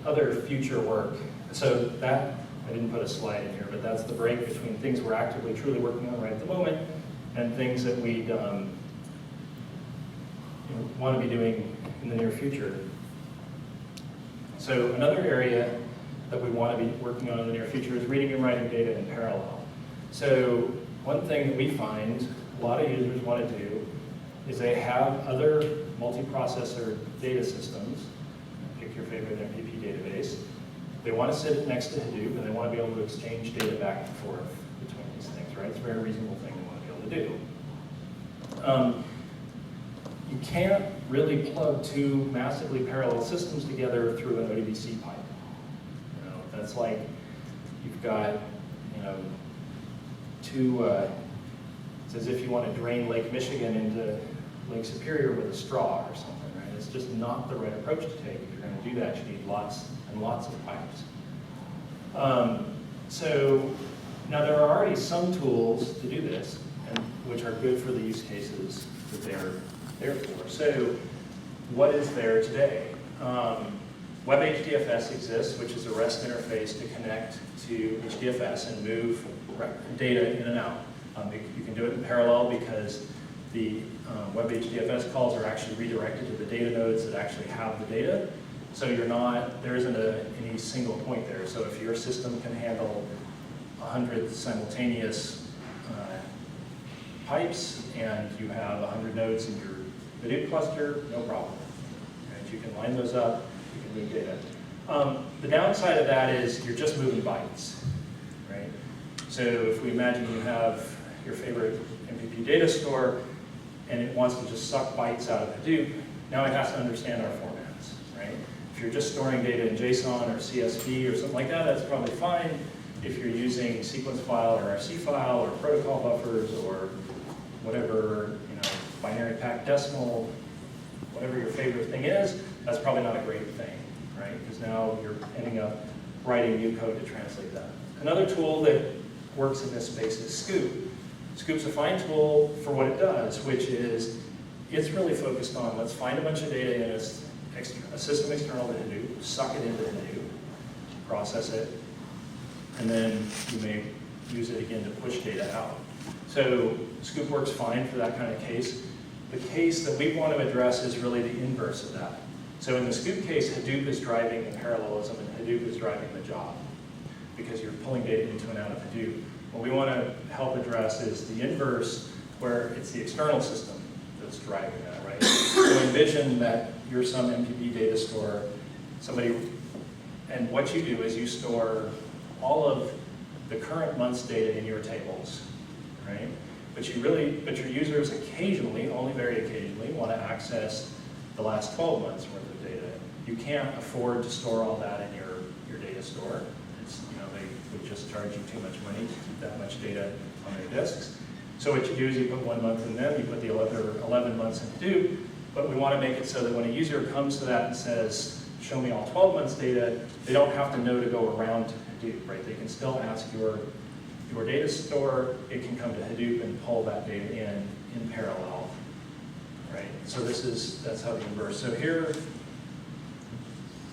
Other future work. So that, I didn't put a slide in here, but that's the break between things we're actively truly working on right at the moment and things that we'd want to be doing in the near future. So another area that we want to be working on in the near future is reading and writing data in parallel. So one thing that we find a lot of users want to do is they have other multiprocessor data systems. Pick your favorite MPP database. They want to sit next to Hadoop, and they want to be able to exchange data back and forth between these things, right? It's a very reasonable thing they want to be able to do. You can't really plug two massively parallel systems together through an ODBC pipe. You know, that's like you've got, you know, two. It's as if you want to drain Lake Michigan into Lake Superior with a straw or something, right? It's just not the right approach to take. If you're going to do that, you need lots and lots of pipes. So now there are already some tools to do this, and which are good for the use cases that they're there for. So what is there today? WebHDFS exists, which is a REST interface to connect to HDFS and move data in and out. You can do it in parallel because the WebHDFS calls are actually redirected to the data nodes that actually have the data. So there isn't any single point there. So if your system can handle 100 simultaneous pipes and you have 100 nodes in your Hadoop cluster, no problem. Right? You can line those up, you can move data. The downside of that is you're just moving bytes, right? So if we imagine you have your favorite MPP data store and it wants to just suck bytes out of Hadoop, now it has to understand our formats, right? If you're just storing data in JSON or CSV or something like that, that's probably fine. If you're using sequence file or RC file or protocol buffers or whatever, you know, binary packed decimal, whatever your favorite thing is, that's probably not a great thing, right? Because now you're ending up writing new code to translate that. Another tool that works in this space is Scoop. Scoop's a fine tool for what it does, which is it's really focused on let's find a bunch of data in a system external to Hadoop, suck it into Hadoop, process it, and then you may use it again to push data out. So Scoop works fine for that kind of case. The case that we want to address is really the inverse of that. So in the Scoop case, Hadoop is driving the parallelism and Hadoop is driving the job because you're pulling data into and out of Hadoop. What we want to help address is the inverse, where it's the external system that's driving that, right? So envision that you're some MPP data store, and what you do is you store all of the current month's data in your tables, right? But your users occasionally, only very occasionally, want to access the last 12 months worth of data. You can't afford to store all that in your data store. It's, you know, they would just charge you too much money to keep that much data on their disks. So what you do is you put 1 month in them, you put the other 11 months in Hadoop, but we want to make it so that when a user comes to that and says, show me all 12 months data, they don't have to know to go around to Hadoop, right? They can still ask your data store, it can come to Hadoop and pull that data in parallel, right? So that's how the inverse. So here,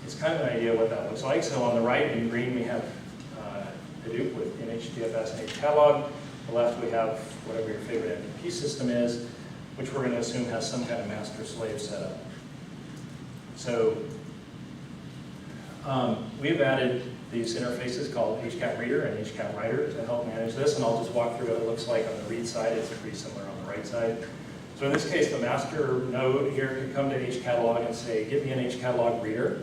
it's kind of an idea what that looks like. So on the right in green, we have Hadoop with HDFS and HCatalog. On the left, we have whatever your favorite MPP system is, which we're going to assume has some kind of master-slave setup. So we've added these interfaces called HCat Reader and HCat Writer to help manage this, and I'll just walk through what it looks like on the read side. It's pretty similar on the write side. So in this case, the master node here can come to HCatalog and say, give me an HCatalog reader.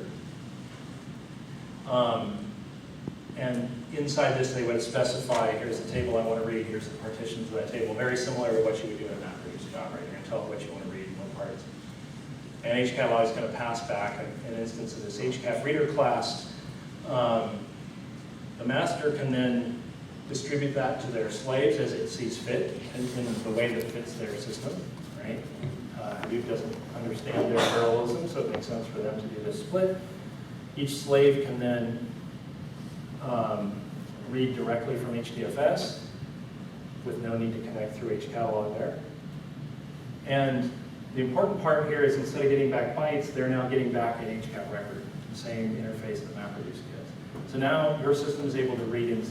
And inside this, they would specify, here's the table I want to read, here's the partitions of that table, very similar to what you would do in a MapReduce job, right? You're going to tell it what you want to read in what parts. And HCatalog is going to pass back an instance of this HCat Reader class. The master can then distribute that to their slaves as it sees fit in the way that fits their system, right? Hadoop doesn't understand their parallelism, so it makes sense for them to do this split. Each slave can then read directly from HDFS with no need to connect through HCatalog there. And the important part here is instead of getting back bytes, they're now getting back an HCat record, the same interface that MapReduce gets. So now your system is able to read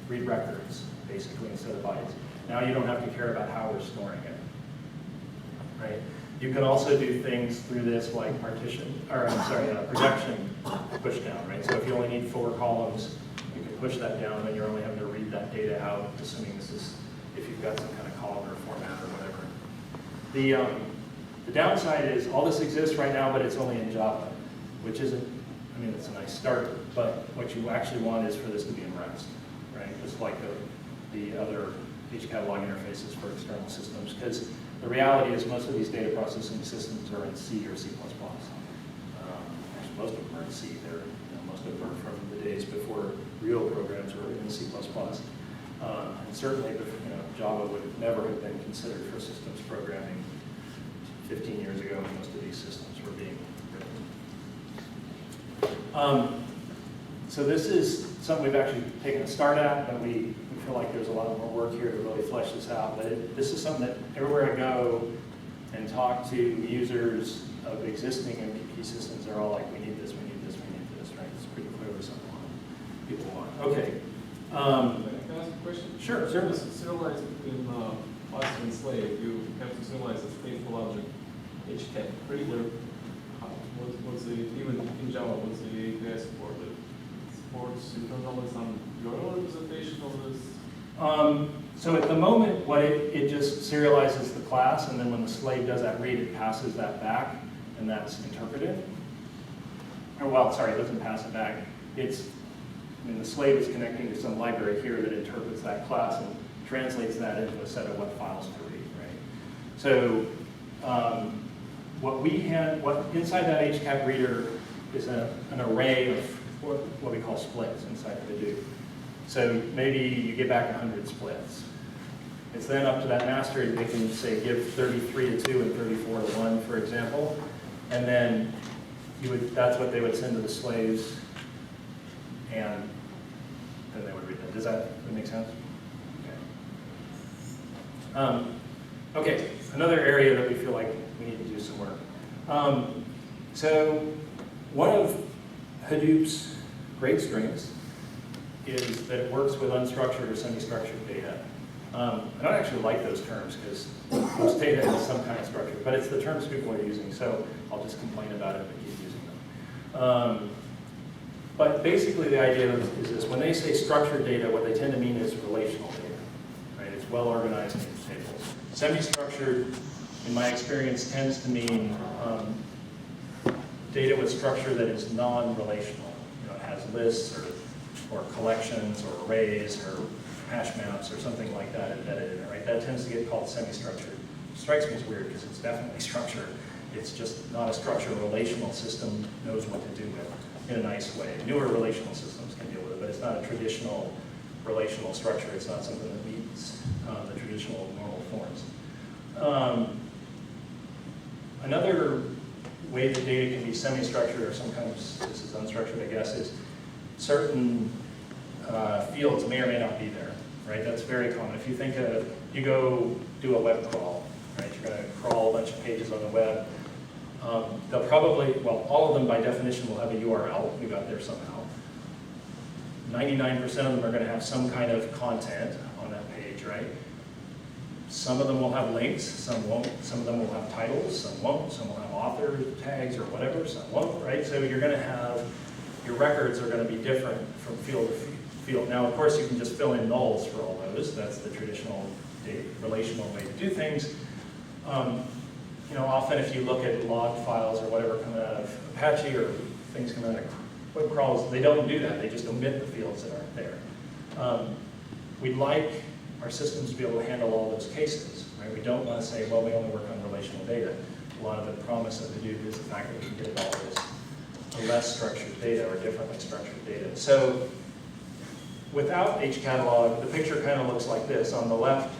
records, basically, instead of bytes. Now you don't have to care about how we're storing it, right? You can also do things through this like partition, or I'm sorry, projection push down, right? So if you only need 4 columns, you can push that down, and you're only having to read that data out, assuming this is, if you've got some kind of columnar format or whatever. The downside is all this exists right now, but it's only in Java, which isn't, I mean, it's a nice start, but what you actually want is for this to be in Rest, right? Just like the other HCatalog interfaces for external systems, because the reality is most of these data processing systems are in C or C++. Actually, most of them are in C. They're, most of them are from the days before real programs were in C++. And certainly, Java would never have been considered for systems programming 15 years ago when most of these systems were being written. So this is something we've actually taken a start at, but we feel like there's a lot more work here to really flesh this out. But this is something that everywhere I go and talk to users of existing MPP systems, they're all like, we need this, we need this, we need this, right? It's pretty clearly something people want. Okay. Can I ask a question? Sure, Sure. Serialize between class and slave. You have to serialize a stateful object HCAT. Regular. What's the, even in Java, what's the API support? It supports internal and some URL representation of this? So at the moment, what it just serializes the class, and then when the slave does that read, it passes that back, and that's interpreted. Or well, sorry, it doesn't pass it back. The slave is connecting to some library here that interprets that class and translates that into a set of what files to read, right? So what inside that HCAT reader is an array of what we call splits inside the hadoop. So maybe you get back 100 splits. It's then up to that master, they can say give 33 to 2 and 34 to 1, for example. And then that's what they would send to the slaves, and then they would read that. Does that make sense? Okay. Okay, another area that we feel like we need to do some work. So one of Hadoop's great strengths is that it works with unstructured or semi-structured data. I don't actually like those terms because most data has some kind of structure, but it's the terms people are using, so I'll just complain about it but keep using them. But basically the idea is this: when they say structured data, what they tend to mean is relational data, right? It's well organized in tables. Semi-structured, in my experience, tends to mean data with structure that is non-relational. It has lists or collections or arrays or hash maps or something like that embedded in it, right? That tends to get called semi-structured. It strikes me as weird because it's definitely structured. It's just not a structure a relational system knows what to do with in a nice way. Newer relational systems can deal with it, but it's not a traditional relational structure. It's not something that meets the traditional normal forms. Another way that data can be semi-structured, or sometimes this is unstructured, I guess, is certain fields may or may not be there, right? That's very common. If you think of, you go do a web crawl, right? You're going to crawl a bunch of pages on the web. They'll probably, well, all of them by definition will have a URL. We got there somehow. 99% of them are going to have some kind of content on that page, right? Some of them will have links, some won't. Some of them will have titles, some won't. Some will have author tags or whatever, some won't, right? So you're going to have, your records are going to be different from field to field. Now, of course, you can just fill in nulls for all those. That's the traditional relational way to do things. Often if you look at log files or whatever coming out of Apache or things coming out of web crawls, they don't do that. They just omit the fields that aren't there. We'd like our systems to be able to handle all those cases, right? We don't want to say, well, we only work on relational data. A lot of the promise of Hadoop is the fact that we can get all this less structured data or differently structured data. So without HCatalog, the picture kind of looks like this. On the left,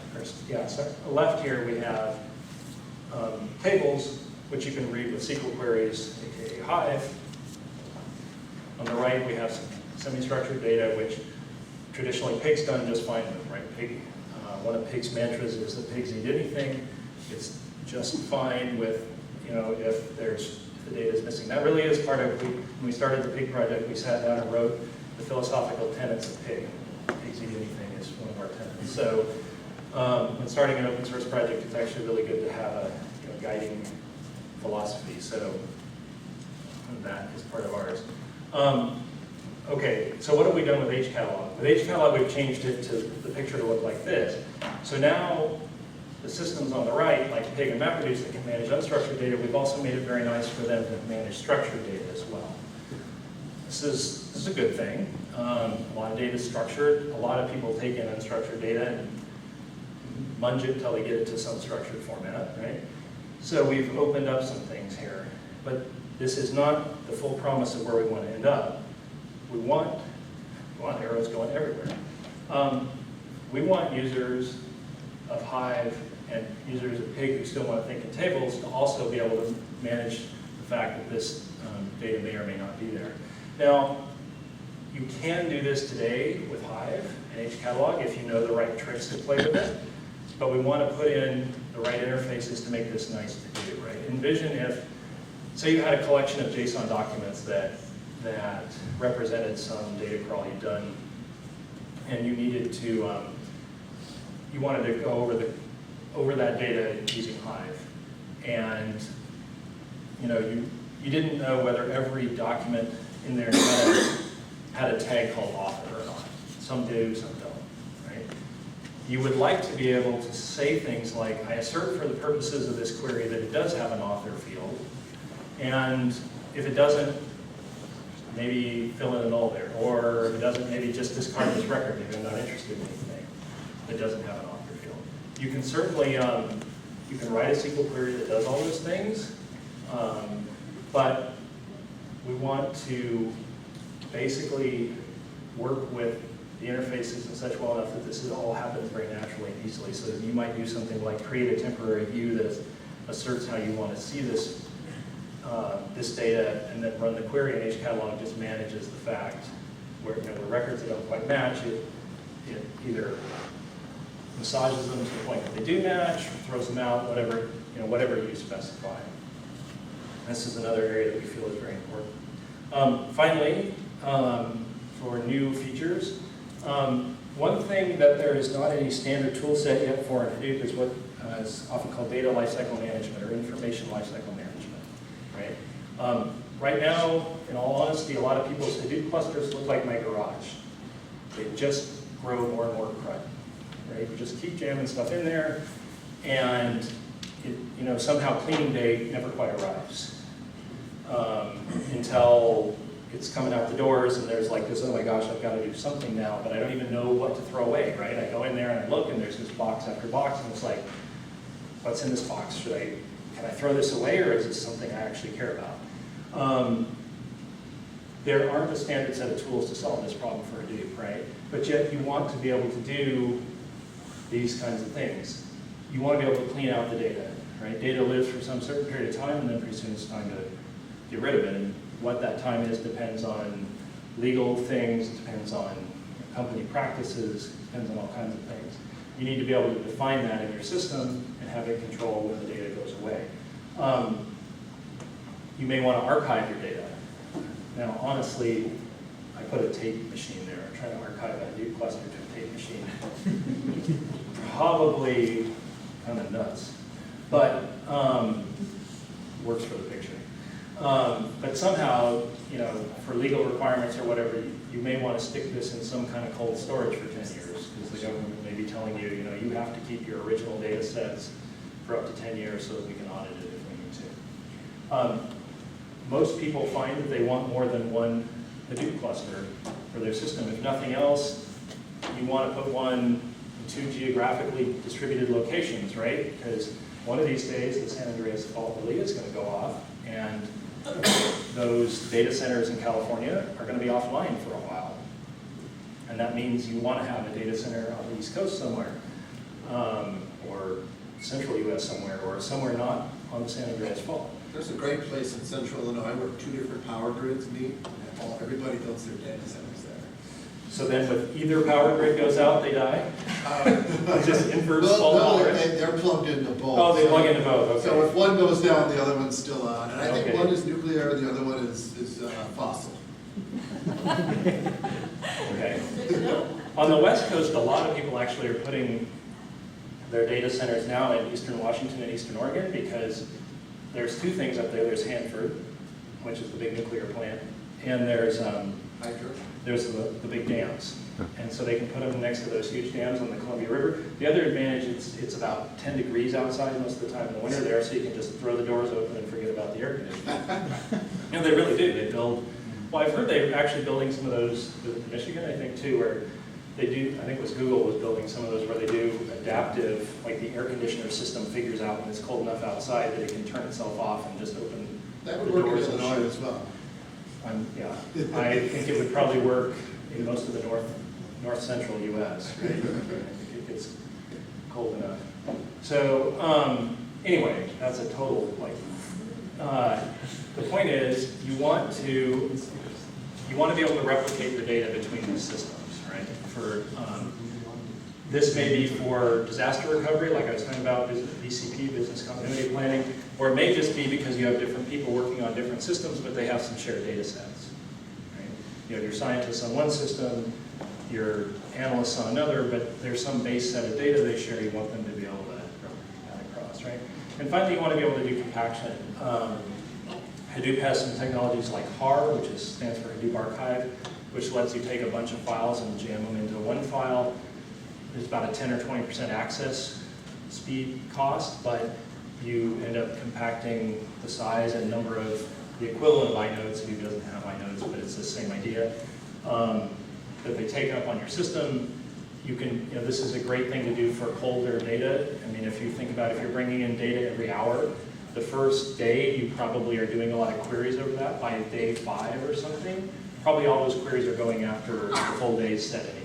left here we have tables, which you can read with SQL queries, aka Hive. On the right, we have some semi-structured data, which traditionally Pig's done just fine with, right? One of Pig's mantras is that pigs eat anything. It's just fine with, if the data is missing. That really is part of, when we started the Pig project, we sat down and wrote the philosophical tenets of Pig. Pigs eat anything is one of our tenets. So when starting an open source project, it's actually really good to have a guiding philosophy. So that is part of ours. Okay, so what have we done with HCatalog? With HCatalog, we've changed it to the picture to look like this. So now the systems on the right, like Pig and MapReduce, that can manage unstructured data, we've also made it very nice for them to manage structured data as well. This is a good thing. A lot of data is structured. A lot of people take in unstructured data and munge it until they get it to some structured format, right? So we've opened up some things here. But this is not the full promise of where we want to end up. We want arrows going everywhere. We want users of Hive and users of Pig who still want to think in tables to also be able to manage the fact that this data may or may not be there. Now, you can do this today with Hive and HCatalog if you know the right tricks to play with it, but we want to put in the right interfaces to make this nice to do, right? Envision if, say you had a collection of JSON documents that represented some data crawl you'd done, and you needed to, you wanted to go over that data using Hive, and you didn't know whether every document in there had a tag called author or not. Some do, some don't, right? You would like to be able to say things like, I assert for the purposes of this query that it does have an author field, and if it doesn't, maybe fill in a null there, or if it doesn't, maybe just discard this record. Maybe I'm not interested in anything that doesn't have an author field. You can certainly, you can write a SQL query that does all those things, but we want to basically work with the interfaces in such well enough that this all happens very naturally and easily, so that you might do something like create a temporary view that asserts how you want to see this this data, and then run the query, and HCatalog just manages the fact where the records that don't quite match, it either massages them to the point that they do match, or throws them out, whatever you specify. This is another area that we feel is very important. Finally, for new features, one thing that there is not any standard tool set yet for in Hadoop is what is often called data lifecycle management or information lifecycle management. Right? Right now, in all honesty, a lot of people's Hadoop clusters look like my garage. They just grow more and more crud. Right? You just keep jamming stuff in there, and somehow cleaning day never quite arrives until it's coming out the doors, and there's like this, oh my gosh, I've got to do something now, but I don't even know what to throw away. Right? I go in there and I look, and there's this box after box, and it's like, what's in this box? Can I throw this away, or is this something I actually care about? There aren't a standard set of tools to solve this problem for Hadoop, right? But yet you want to be able to do these kinds of things. You want to be able to clean out the data, right? Data lives for some certain period of time, and then pretty soon it's time to get rid of it. And what that time is depends on legal things, depends on company practices, depends on all kinds of things. You need to be able to define that in your system and have it control when the data goes away. You may want to archive your data. Now, honestly, I put a tape machine there. I'm trying to archive a Hadoop cluster to a tape machine. Probably kind of nuts, but works for the picture. But somehow, for legal requirements or whatever, you may want to stick this in some kind of cold storage for 10 years, because the government may be telling you, you have to keep your original data sets for up to 10 years so that we can audit it if we need to. Most people find that they want more than one Hadoop cluster for their system. If nothing else, you want to put one in 2 geographically distributed locations, right? Because one of these days, the San Andreas fault relay is going to go off, and those data centers in California are going to be offline for a while. And that means you want to have a data center on the East Coast somewhere, or central US somewhere, or somewhere not on the San Andreas fault. There's a great place in central Illinois where 2 different power grids meet, and everybody builds their data centers there. So then with either power grid goes out, they die? Just inverse fault tolerance? They're plugged into both. Oh, they plug into both, okay. So if one goes down, the other one's still on. And I think Okay. one is nuclear, the other one is fossil. Okay. On the West Coast, a lot of people actually are putting their data centers now in Eastern Washington and Eastern Oregon, because there's two things up there. There's Hanford, which is the big nuclear plant, and there's Hydro. the big dams. And so they can put them next to those huge dams on the Columbia River. The other advantage, it's about 10 degrees outside most of the time in the winter there, so you can just throw the doors open and forget about the air conditioning. And they really do. They build, well, I've heard they're actually building some of those in Michigan, I think, too, where they do, I think it was Google was building some of those where they do adaptive, like the air conditioner system figures out when it's cold enough outside that it can turn itself off and just open That the would work in doors and Illinois shut. as well. Yeah, I think it would probably work in most of the north central US, right? I think it gets cold enough. So anyway, that's a total, like, the point is you want to be able to replicate the data between these systems, right? This may be for disaster recovery, like I was talking about, BCP, business continuity planning, or it may just be because you have different people working on different systems, but they have some shared data sets. Right? You have your scientists on one system, your analysts on another, but there's some base set of data they share. You want them to be able to replicate that across, right? And finally, you want to be able to do compaction. Hadoop has some technologies like HAR, which stands for Hadoop Archive, which lets you take a bunch of files and jam them into one file. There's about a 10 or 20% access speed cost, but you end up compacting the size and number of the equivalent of inodes. Hadoop doesn't have inodes, but it's the same idea. That they take up on your system. You can, this is a great thing to do for colder data. I mean, if you think about if you're bringing in data every hour, the first day you probably are doing a lot of queries over that. By day 5 or something, probably all those queries are going after the full day's set anyway.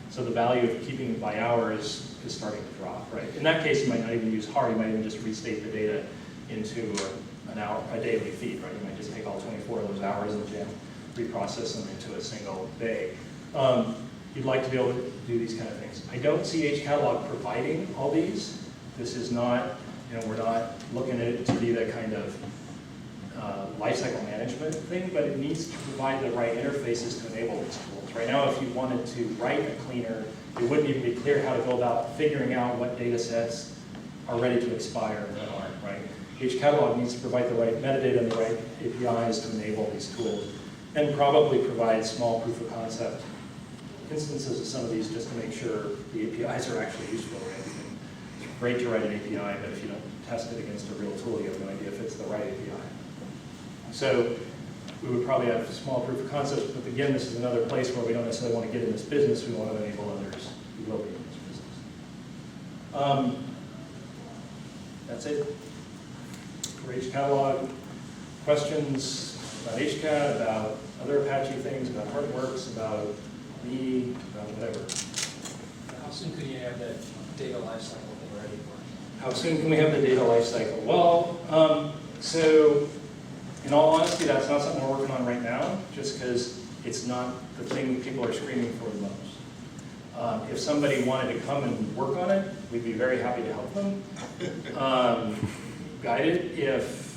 So the value of keeping it by hours is starting to drop, right? In that case, you might not even use HAR. You might even just restate the data into a daily feed, right? You might just take all 24 of those hours and reprocess them into a single day. You'd like to be able to do these kind of things. I don't see HCatalog providing all these. This is not, we're not looking at it to be that kind of lifecycle management thing, but it needs to provide the right interfaces to enable these tools. Right now, if you wanted to write a cleaner, it wouldn't even be clear how to go about figuring out what data sets are ready to expire and aren't, right? HCatalog needs to provide the right metadata and the right APIs to enable these tools, and probably provide small proof of concept instances of some of these just to make sure the APIs are actually useful, right? It's great to write an API, but if you don't test it against a real tool, you have no idea if it's the right API. So we would probably have small proof of concepts, but again, this is another place where we don't necessarily want to get in this business. We want to enable others who will be in this business. That's it for HCatalog. Questions about HCAT, about other Apache things, about Hortonworks, about me, about whatever. How soon could you have that data lifecycle ready for? How soon can we have the data lifecycle? Well, so in all honesty, that's not something we're working on right now, just because it's not the thing that people are screaming for the most. If somebody wanted to come and work on it, we'd be very happy to help them. Guide it if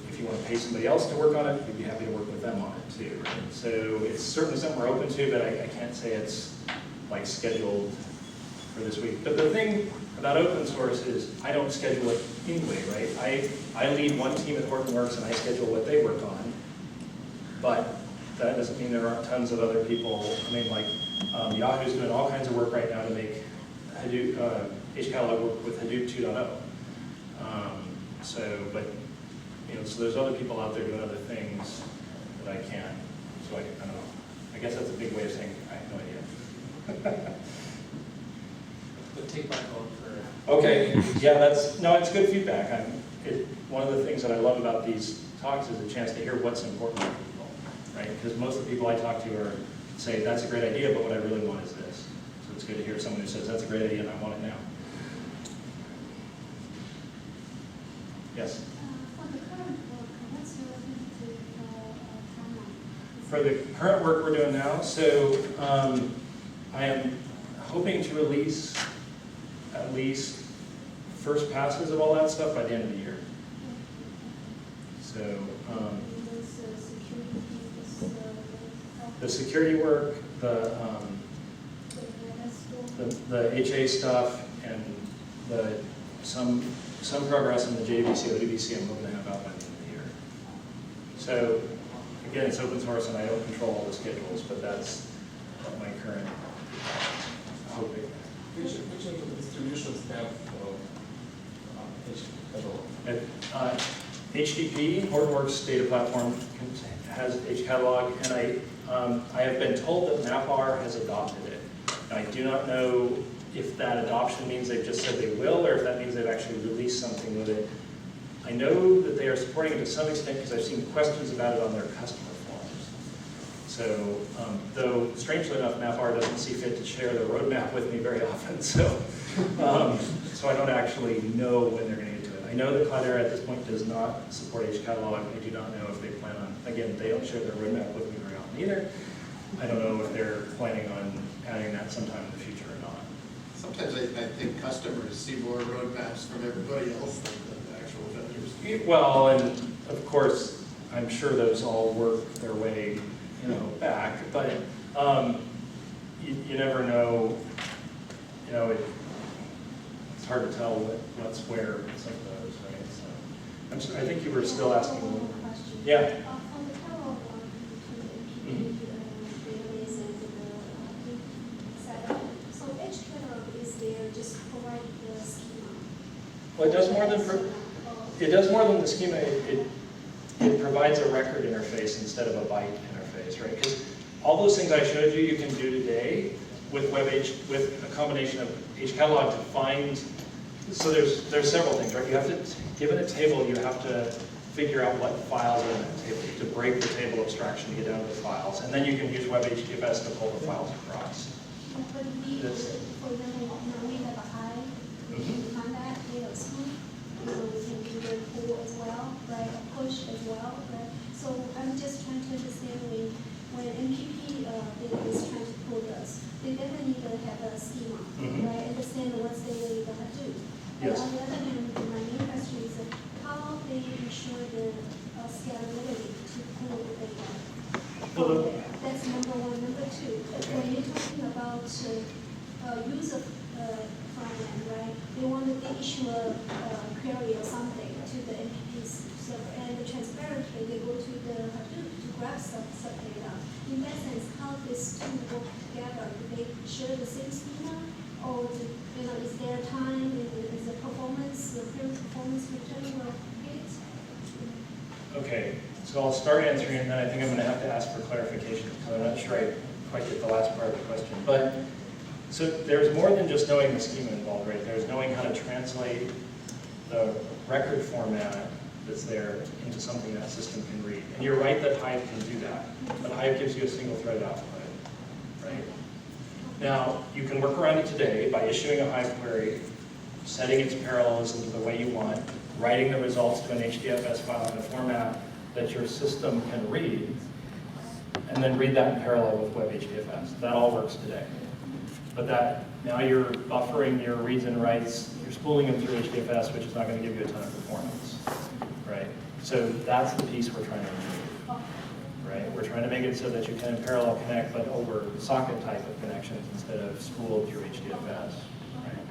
if you want to pay somebody else to work on it, we'd be happy to work with them on it too. Right? So it's certainly something we're open to, but I can't say it's like scheduled for this week. But the thing about open source is I don't schedule it anyway, right? I lead one team at Hortonworks and I schedule what they work on, but that doesn't mean there aren't tons of other people. I mean, like Yahoo's doing all kinds of work right now to make Hadoop, HCatalog work with Hadoop 2.0. So there's other people out there doing other things that I can't. So I don't know. I guess that's a big way of saying I have no idea. But take my vote for. Okay, yeah, it's good feedback. One of the things that I love about these talks is a chance to hear what's important to people, right? Because most of the people I talk to say, that's a great idea, but what I really want is this. So it's good to hear someone who says, that's a great idea and I want it now. Yes? For the current work, what's your tentative timeline? For the current work we're doing now, so I am hoping to release at least first passes of all that stuff by the end of the year. So the security work, the HA stuff, and the some progress in the JVC, ODBC I'm hoping to have out by the end of the year. So again, it's open source and I don't control all the schedules, but that's my current hoping. Which of the distributions have HTTP? HTTP, Hortonworks data platform, has HCatalog, and I have been told that MapR has adopted it. I do not know if that adoption means they've just said they will, or if that means they've actually released something with it. I know that they are supporting it to some extent because I've seen questions about it on their customer forums. So, though strangely enough, MapR doesn't see fit to share their roadmap with me very often, so I don't actually know when they're going to get to it. I know that Cloudera at this point does not support HCatalog. I do not know if they plan on, again, they don't share their roadmap with me very often either. I don't know if they're planning on adding that sometime in the future or not. Sometimes I think customers see more roadmaps from everybody else than the actual vendors. Well, and of course, I'm sure those all work their way, back, but you never know, it's hard to tell what's where with some of those, right? So I think you were still asking. Question. Yeah. On the catalog between the database and the setup, so HCatalog is there just provide the schema. Well, it does more than the schema. It provides a record interface instead of a byte interface, right? Because all those things I showed you, you can do today with with a combination of HCatalog to find. So there's several things, right? You have to, given a table, you have to figure out what files are in that table to break the table abstraction to get down to the files, and then you can use WebHDFS to pull the files across. But we, for example, we have a high, we can find that data smooth. We can do the pull as well, right? A push as well, right? So I'm just trying to understand when MPP is trying to pull this, they definitely need to have a schema, right? Understand what's the data you're gonna do. Yes. On the other hand, my main question is how they ensure the scalability to pull the data. Well, That's number one. Number two, when you're talking about user front end, right? They want to issue a query or something to the MPP server, and transparently they go to the Hadoop to grab some data. In that sense, how these two work together? Do they share the same schema, or is there time? Is the performance, the query performance return will hit? Okay, so I'll start answering, and then I think I'm going to have to ask for clarification because I'm not sure I quite get the last part of the question. But so there's more than just knowing the schema involved, right? There's knowing how to translate the record format that's there into something that system can read. And you're right that Hive can do that, but Hive gives you a single thread output, right? Now, you can work around it today by issuing a Hive query, setting its parallelism to the way you want, writing the results to an HDFS file in a format that your system can read, and then read that in parallel with WebHDFS. That all works today. But now you're buffering your reads and writes, you're spooling them through HDFS, which is not going to give you a ton of performance, right? So that's the piece we're trying to remove, right? We're trying to make it so that you can in parallel connect, but over socket type of connections instead of spooled through HDFS, right?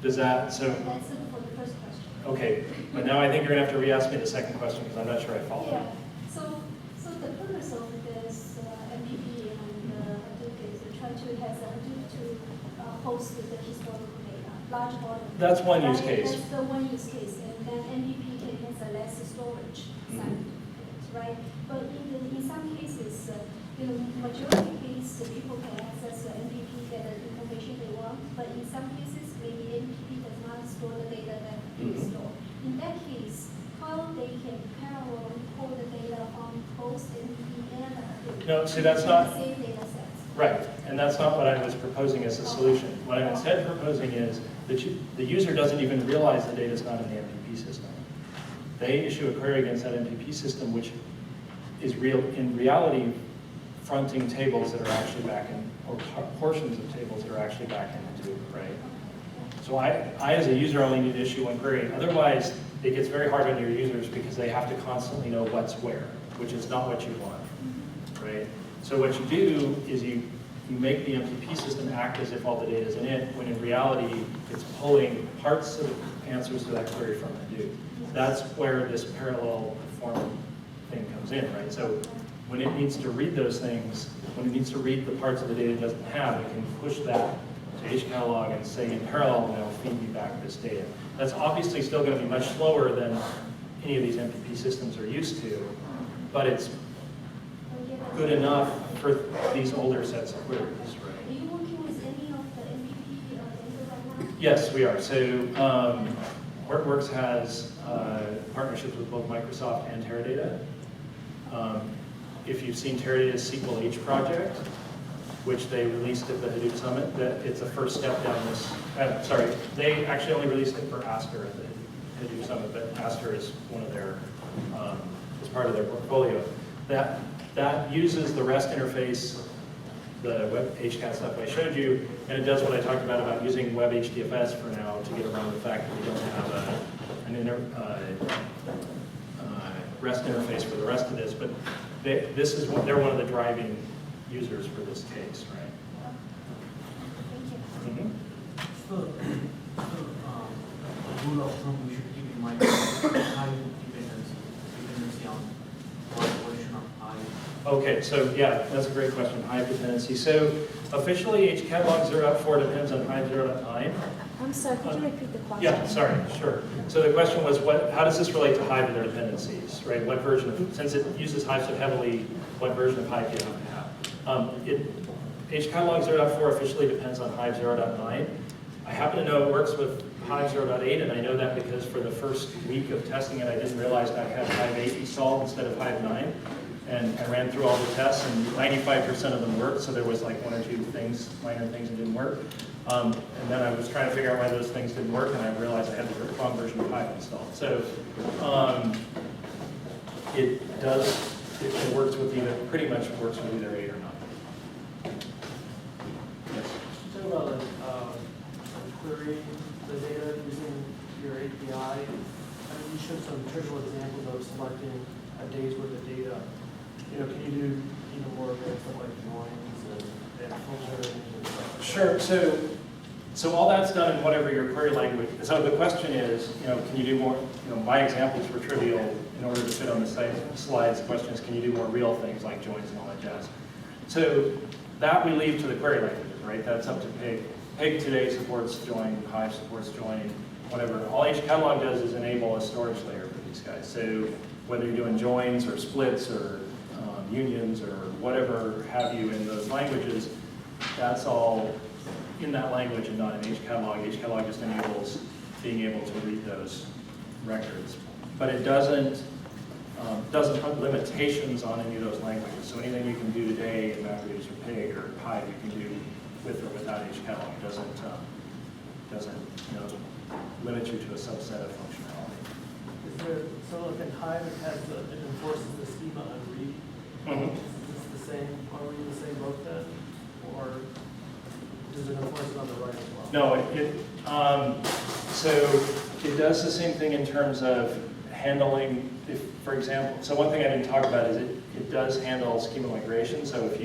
Does that, so? That's it for the first question. Okay, but now I think you're going to have to re-ask me the second question because I'm not sure I followed. Yeah. So the purpose of this MPP and Hadoop is to try to have the Hadoop to host the historical data, large volume. That's one use Right? case. That's the one use case, and then MPP can have less storage side of it, right? But in some cases, majority case, people can access the MPP, get the information they want, but in some cases, maybe MPP does not store the data that you store. In that case, how they can parallel pull the data from both MPP and Hadoop? No, see, that's not- Same data sets. Right, and that's not what I was proposing as a solution. What I'm instead proposing is that the user doesn't even realize the data is not in the MPP system. They issue a query against that MPP system, which is in reality fronting tables that are actually back in, or portions of tables that are actually back in Hadoop, right? So I as a user only need to issue one query. Otherwise, it gets very hard on your users because they have to constantly know what's where, which is not what you want, right? So what you do is you you make the MCP system act as if all the data is in it, when in reality, it's pulling parts of the answers to that query from Hadoop. That's where this parallel perform thing comes in, right? So when it needs to read those things, when it needs to read the parts of the data it doesn't have, it can push that to HCatalog and say in parallel, now feed me back this data. That's obviously still going to be much slower than any of these MPP systems are used to, but it's good enough for these older sets of queries, right? Are you working with any of the MPP data right now? Yes, we are. So Workworks has partnerships with both Microsoft and Teradata. If you've seen Teradata's SQL H project, which they released at the Hadoop Summit, that it's a first step down this, sorry, they actually only released it for Aster at the Hadoop Summit, but Aster is one of their, is part of their portfolio. That uses the REST interface, the web HCAT stuff I showed you, and it does what I talked about using web HDFS for now to get around the fact that we don't have REST interface for the rest of this, but they're one of the driving users for this case, right? Thank you. So, rule of thumb we should keep in mind high dependency on one version of high. Okay, so yeah, that's a great question, Hive dependency. So officially HCatalog 0.4 depends on Hive 0.9. I'm sorry, could you repeat the question? Yeah, sorry, sure. So the question was, how does this relate to Hive and their dependencies, right? What version of, since it uses Hive so heavily, what version of Hive do you have to have? HCatalog 0.4 officially depends on Hive 0.9. I happen to know it works with Hive 0.8, and I know that because for the first week of testing it, I didn't realize I had Hive 8 installed instead of Hive 9. And I ran through all the tests, and 95% of them worked, so there was like one or two things, minor things that didn't work. And then I was trying to figure out why those things didn't work, and I realized I had the wrong version of Hive installed. So it works with either, pretty much works with either 8 or 9. Yes? Talk about querying the data using your API. I mean, you showed some trivial examples of selecting a day's worth of data. You know, can you do even more advanced stuff like joins and filtering and stuff? Sure. So all that's done in whatever your query language. So the question is, can you do more? My examples were trivial in order to fit on the slides. The question is, can you do more real things like joins and all that jazz? So that we leave to the query languages, right? That's up to Pig. Pig today supports join, Hive supports join, whatever. All HCatalog does is enable a storage layer for these guys. So whether you're doing joins or splits or unions or whatever have you in those languages, that's all in that language and not in HCatalog. HCatalog just enables being able to read those records. But it doesn't put limitations on any of those languages. So anything you can do today in MapReduce or Pig or Hive, you can do with or without HCatalog. It doesn't limit you to a subset of functionality. Is there, so like in Hive, it enforces the schema on read? Mm-hmm. Is it the same, are we in the same boat then? Or does it enforce it on the right as well? No, so it does the same thing in terms of handling, if, for example, so one thing I didn't talk about is it does handle schema migration. So if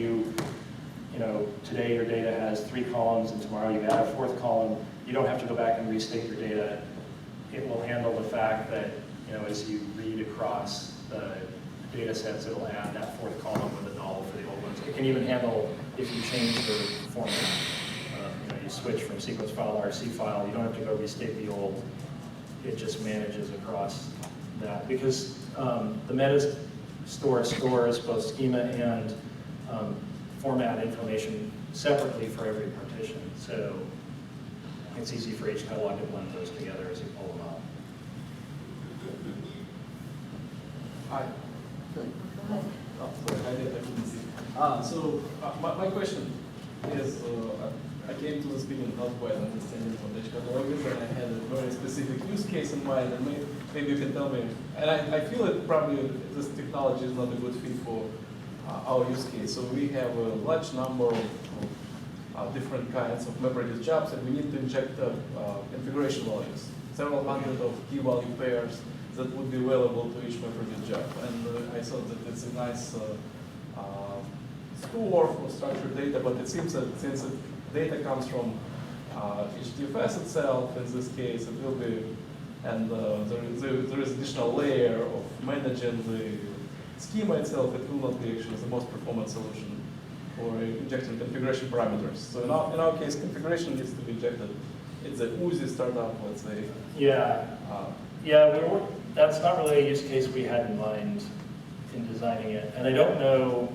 today your data has 3 columns and tomorrow you add a 4th column, you don't have to go back and restate your data. It will handle the fact that, as you read across the data sets, it'll add that 4th column with a null for the old ones. It can even handle if you change the format. You switch from sequence file to RC file, you don't have to go restate the old. It just manages across that. Because the meta stores both schema and format information separately for every partition. So it's easy for HCatalog to blend those together as you pull them out. Hi. Oh, sorry, I couldn't see. So my question is, I came to the speaking not quite understanding what HCatalog is, and I had a very specific use case in mind, and maybe you can tell me. And I feel that probably this technology is not a good fit for our use case. So we have a large number of different kinds of MapReduce jobs, and we need to inject configuration values, several hundred of key value pairs that would be available to each MapReduce job. And I thought that it's a nice school or structured data, but it seems that since the data comes from HDFS itself, in this case, it will be, and there is additional layer of managing the schema itself, it will not be actually the most performant solution for injecting configuration parameters. So in our case, configuration needs to be injected. It's a Uzi startup, let's say. Yeah, that's not really a use case we had in mind in designing it. And I don't know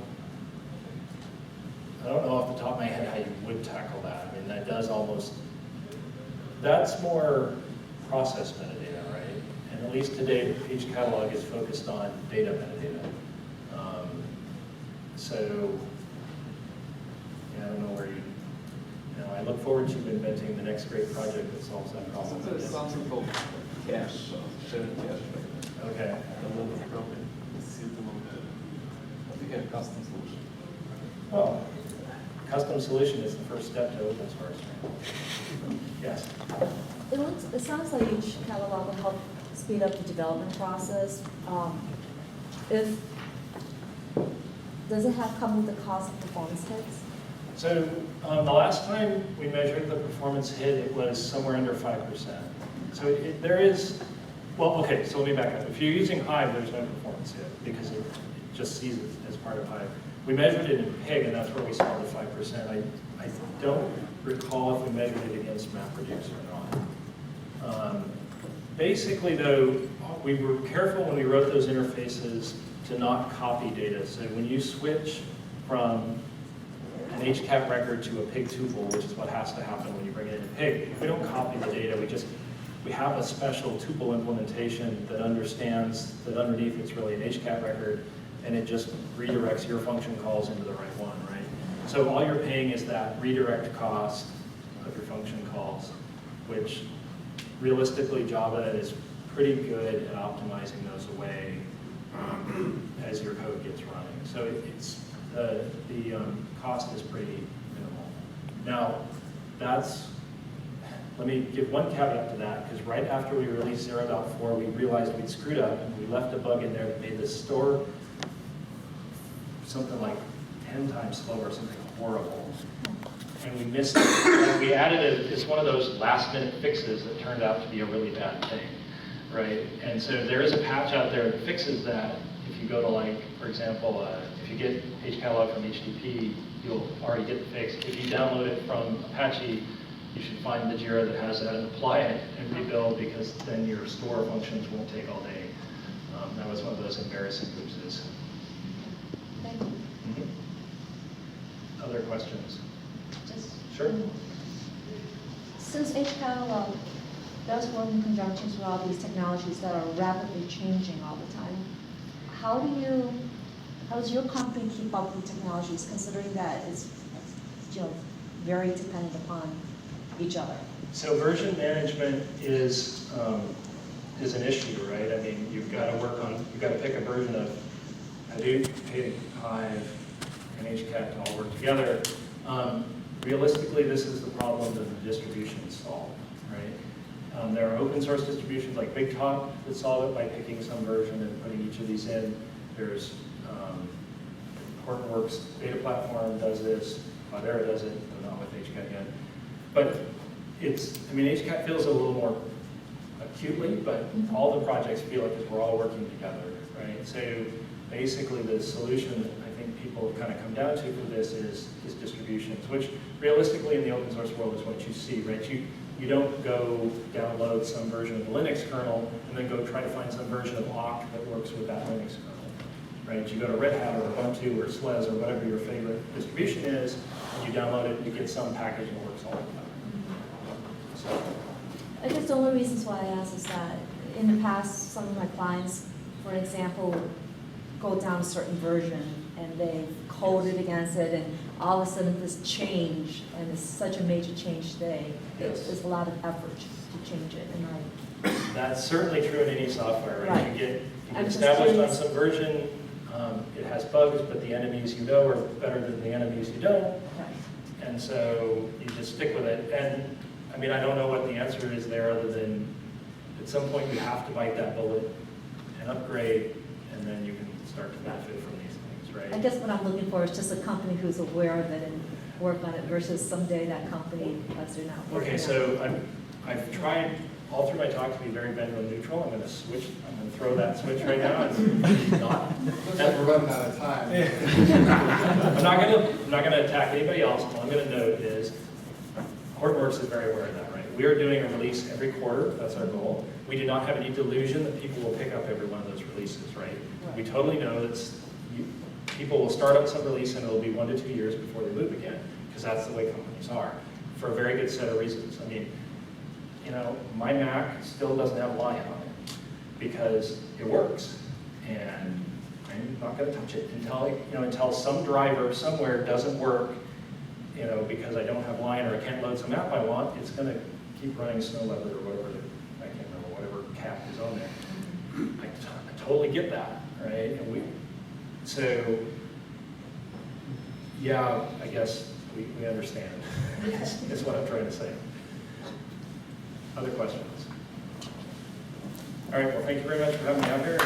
off the top of my head how you would tackle that. I mean, that does almost, that's more process metadata, right? And at least today, the page catalog is focused on data metadata. So, yeah, I don't know where I look forward to inventing the next great project that solves that problem. There's something called cache, shared cache. Okay. And then it's broken. But we have custom solution. Well, custom solution is the first step to open source. Right? Yes. It sounds like each catalog will help speed up the development process. Does it come with the cost of performance hits? So the last time we measured the performance hit, it was somewhere under 5%. So there is, well, okay, so let me back up. If you're using Hive, there's no performance hit because it just sees it as part of Hive. We measured it in Pig, and that's where we saw the 5%. I don't recall if we measured it against MapReduce or not. Basically, though, we were careful when we wrote those interfaces to not copy data. So when you switch from an HCAP record to a Pig tuple, which is what has to happen when you bring it into Pig, we don't copy the data. We have a special tuple implementation that understands that underneath it's really an HCAP record, and it just redirects your function calls into the right one, right? So all you're paying is that redirect cost of your function calls, which realistically Java is pretty good at optimizing those away as your code gets running. So it's the cost is pretty minimal. Now, let me give one caveat to that, because right after we released 0.4, we realized we'd screwed up, and we left a bug in there that made the store something like 10 times slower, something horrible. And we missed it. And we added it, it's one of those last minute fixes that turned out to be a really bad thing, right? And so there is a patch out there that fixes that. If you go to, like, for example, if you get page catalog from HTTP, you'll already get the fix. If you download it from Apache, you should find the JIRA that has that and apply it and rebuild, because then your store functions won't take all day. That was one of those embarrassing oopses. Thank you. Mm-hmm. Other questions? Just, Sure. Since HCatalog does work in conjunction with all these technologies that are rapidly changing all the time, how does your company keep up with technologies, considering that it's very dependent upon each other? So version management is an issue, right? I mean, you've got to pick a version of Hadoop, Hive, and HCAT to all work together. Realistically, this is the problem that the distributions solve, right? There are open source distributions like BigTalk that solve it by picking some version and putting each of these in. There's Hortonworks Data Platform does this, Cloudera does it, but not with HCAT yet. But HCAT feels it a little more acutely, but all the projects feel it because we're all working together, right? So basically the solution that I think people have kind of come down to for this is distributions, which realistically in the open source world is what you see, right? You don't go download some version of the Linux kernel and then go try to find some version of awk that works with that Linux kernel, right? You go to Red Hat or Ubuntu or SLES or whatever your favorite distribution is, and you download it, and you get some package and it works all the time. So. I guess the only reasons why I ask is that in the past, some of my clients, for example, go down a certain version and they've coded against it, and all of a sudden this change, and it's such a major change today, Yes. there's a lot of effort to change it, and That's certainly true in any software, right? Right. You get I'm just established on curious. some version, it has bugs, but the enemies you know are better than the enemies you don't, right. and so you just stick with it. And I mean, I don't know what the answer is there other than at some point you have to bite that bullet and upgrade, and then you can start to benefit from these things, right? I guess what I'm looking for is just a company who's aware of it and work on it versus someday that company, because they're not working Okay, on it. so I've tried all through my talk to be very vendor neutral. I'm going to throw that switch right now. It's not. Looks like we're running out of time. I'm not going to attack anybody else. All I'm going to note is Hortonworks is very aware of that, right? We are doing a release every quarter. That's our goal. We do not have any delusion that people will pick up every one of those releases, right? We totally know that people will start up some release and it'll be 1 to 2 years before they move again, because that's the way companies are, for a very good set of reasons. I mean, you know, my Mac still doesn't have Lion on it because it works, and I'm not going to touch it until some driver somewhere doesn't work, you know, because I don't have Lion or I can't load some app I want. It's going to keep running Snow Leopard or whatever, I can't remember, whatever cap is on there. I totally get that, right? And so yeah, I guess we understand. That's what I'm trying to say. Other questions? All right, well, thank you very much for having me out here.